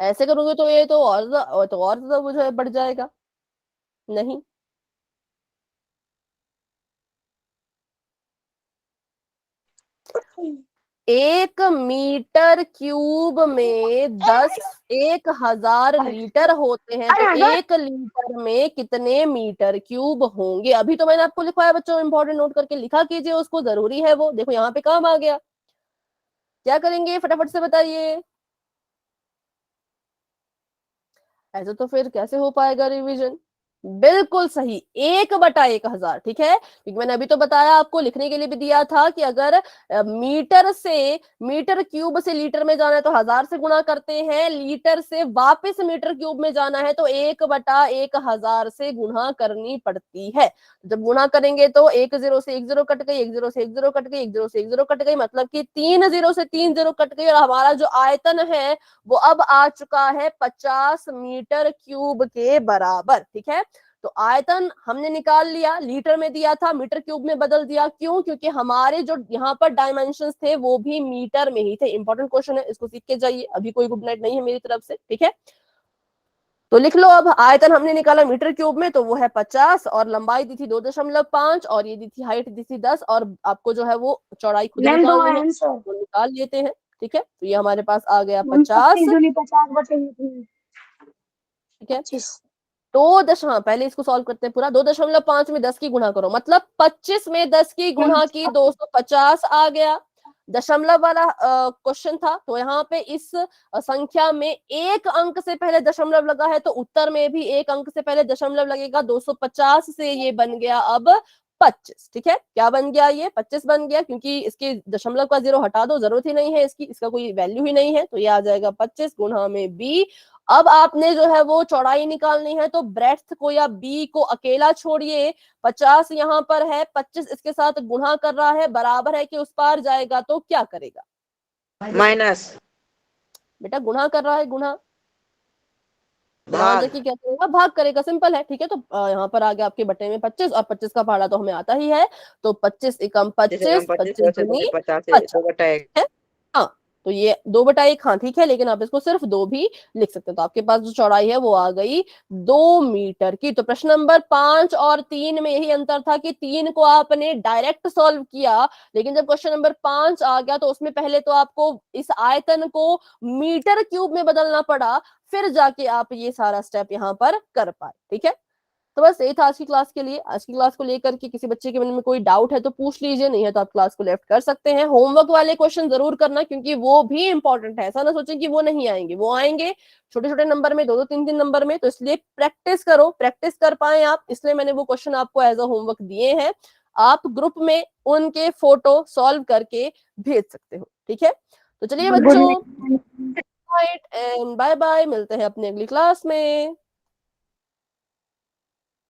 [SPEAKER 1] ऐसे करोगे तो ये तो और ज्यादा वो जो है बढ़ जाएगा। नहीं, एक मीटर क्यूब में 10,000 लीटर होते हैं, तो एक लीटर में कितने मीटर क्यूब होंगे? अभी तो मैंने आपको लिखवाया बच्चों, इंपॉर्टेंट नोट करके लिखा कीजिए उसको, जरूरी है वो। देखो यहाँ पे काम आ गया। क्या करेंगे फटाफट से बताइए। ऐसे तो फिर कैसे हो पाएगा रिवीजन? बिल्कुल सही, 1/1000। ठीक है, क्योंकि मैंने अभी तो बताया आपको, लिखने के लिए भी दिया था कि अगर मीटर क्यूब से लीटर में जाना है तो 1000 से गुणा करते हैं, लीटर से वापस मीटर क्यूब में जाना है तो 1/1000 से गुणा करनी पड़ती है। जब गुणा करेंगे तो 1 0 से 1 0 कट गई, 1 0 से 1 0 कट गई, 1 0 से 1 0 कट गई, मतलब कि 3 0 से 3 0 कट गई, और हमारा जो आयतन है वो अब आ चुका है 50 मीटर क्यूब के बराबर। ठीक है, तो आयतन हमने निकाल लिया, लीटर में दिया था, मीटर क्यूब में बदल दिया। क्यों? क्योंकि हमारे जो यहाँ पर डायमेंशंस थे वो भी मीटर में ही थे। इंपॉर्टेंट क्वेश्चन है, इसको सीख के जाइए। अभी कोई गुड नाइट नहीं है मेरी तरफ से। ठीक है, तो लिख लो। अब आयतन हमने निकाला मीटर क्यूब में, तो वो है 50, और लंबाई दी थी 2.5, और ये दी थी हाइट दी थी 10, और आपको जो है वो चौड़ाई खुद
[SPEAKER 2] मैम 2
[SPEAKER 1] निकालनी है,
[SPEAKER 2] आंसर।
[SPEAKER 1] वो निकाल लेते हैं। ठीक है, तो ये हमारे पास आ गया
[SPEAKER 2] मैम
[SPEAKER 1] 50।
[SPEAKER 2] 25 दूनी 50 बटेगी
[SPEAKER 1] ठीक है,
[SPEAKER 2] 25।
[SPEAKER 1] पहले इसको सॉल्व करते हैं पूरा। 2.5 में 10 की गुणा करो, मतलब 25 में 10 की गुणा की 250 आ गया। दशमलव वाला क्वेश्चन था, तो यहाँ पे इस संख्या में एक अंक से पहले दशमलव लगा है, तो उत्तर में भी एक अंक से पहले दशमलव लगेगा। 250 से ये बन गया अब 25। ठीक है, क्या बन गया? ये 25 बन गया, क्योंकि इसके दशमलव का 0 हटा दो, जरूरत ही नहीं है इसकी, इसका कोई वैल्यू ही नहीं है, तो ये आ जाएगा 25 गुणा में b। अब आपने जो है वो चौड़ाई निकालनी है, तो ब्रेड्थ को या बी को अकेला छोड़िए। 50 यहाँ पर है, 25 इसके साथ गुणा कर रहा है, बराबर है कि उस पार जाएगा, तो क्या करेगा?
[SPEAKER 3] माइनस।
[SPEAKER 1] बेटा गुणा कर रहा है, गुणा
[SPEAKER 3] भाग।
[SPEAKER 1] देखिए क्या करेगा, भाग करेगा। सिंपल है। ठीक है, तो यहाँ पर आ गया आपके बटे में 25, और 25 का पहाड़ा तो हमें आता ही है, तो 25 एकम 25, 25 दूनी 50।
[SPEAKER 3] 2/1।
[SPEAKER 1] है, हाँ, तो ये 2/1। हाँ ठीक है, लेकिन आप इसको सिर्फ 2 भी लिख सकते हैं, तो आपके पास जो चौड़ाई है वो आ गई 2 मीटर की। तो प्रश्न नंबर 5 और 3 में यही अंतर था कि 3 को आपने डायरेक्ट सॉल्व किया, लेकिन जब क्वेश्चन नंबर 5 आ गया तो उसमें पहले तो आपको इस आयतन को मीटर क्यूब में बदलना पड़ा, फिर जाके आप ये सारा स्टेप यहाँ पर कर पाए। ठीक है, तो बस यही था आज की क्लास के लिए। आज की क्लास को लेकर के किसी बच्चे के मन में कोई डाउट है तो पूछ लीजिए, नहीं है तो आप क्लास को लेफ्ट कर सकते हैं। होमवर्क वाले क्वेश्चन जरूर करना, क्योंकि वो भी इंपॉर्टेंट है। ऐसा ना सोचें कि वो नहीं आएंगे, वो आएंगे छोटे छोटे नंबर में, 2 2 3 3 नंबर में। तो इसलिए प्रैक्टिस करो, प्रैक्टिस कर पाए आप, इसलिए मैंने वो क्वेश्चन आपको एज अ होमवर्क दिए हैं। आप ग्रुप में उनके फोटो सॉल्व करके भेज सकते हो। ठीक है, तो चलिए
[SPEAKER 2] गुड
[SPEAKER 1] बच्चों,
[SPEAKER 2] नाइट।
[SPEAKER 1] एंड बाय बाय, मिलते हैं अपनी अगली क्लास में।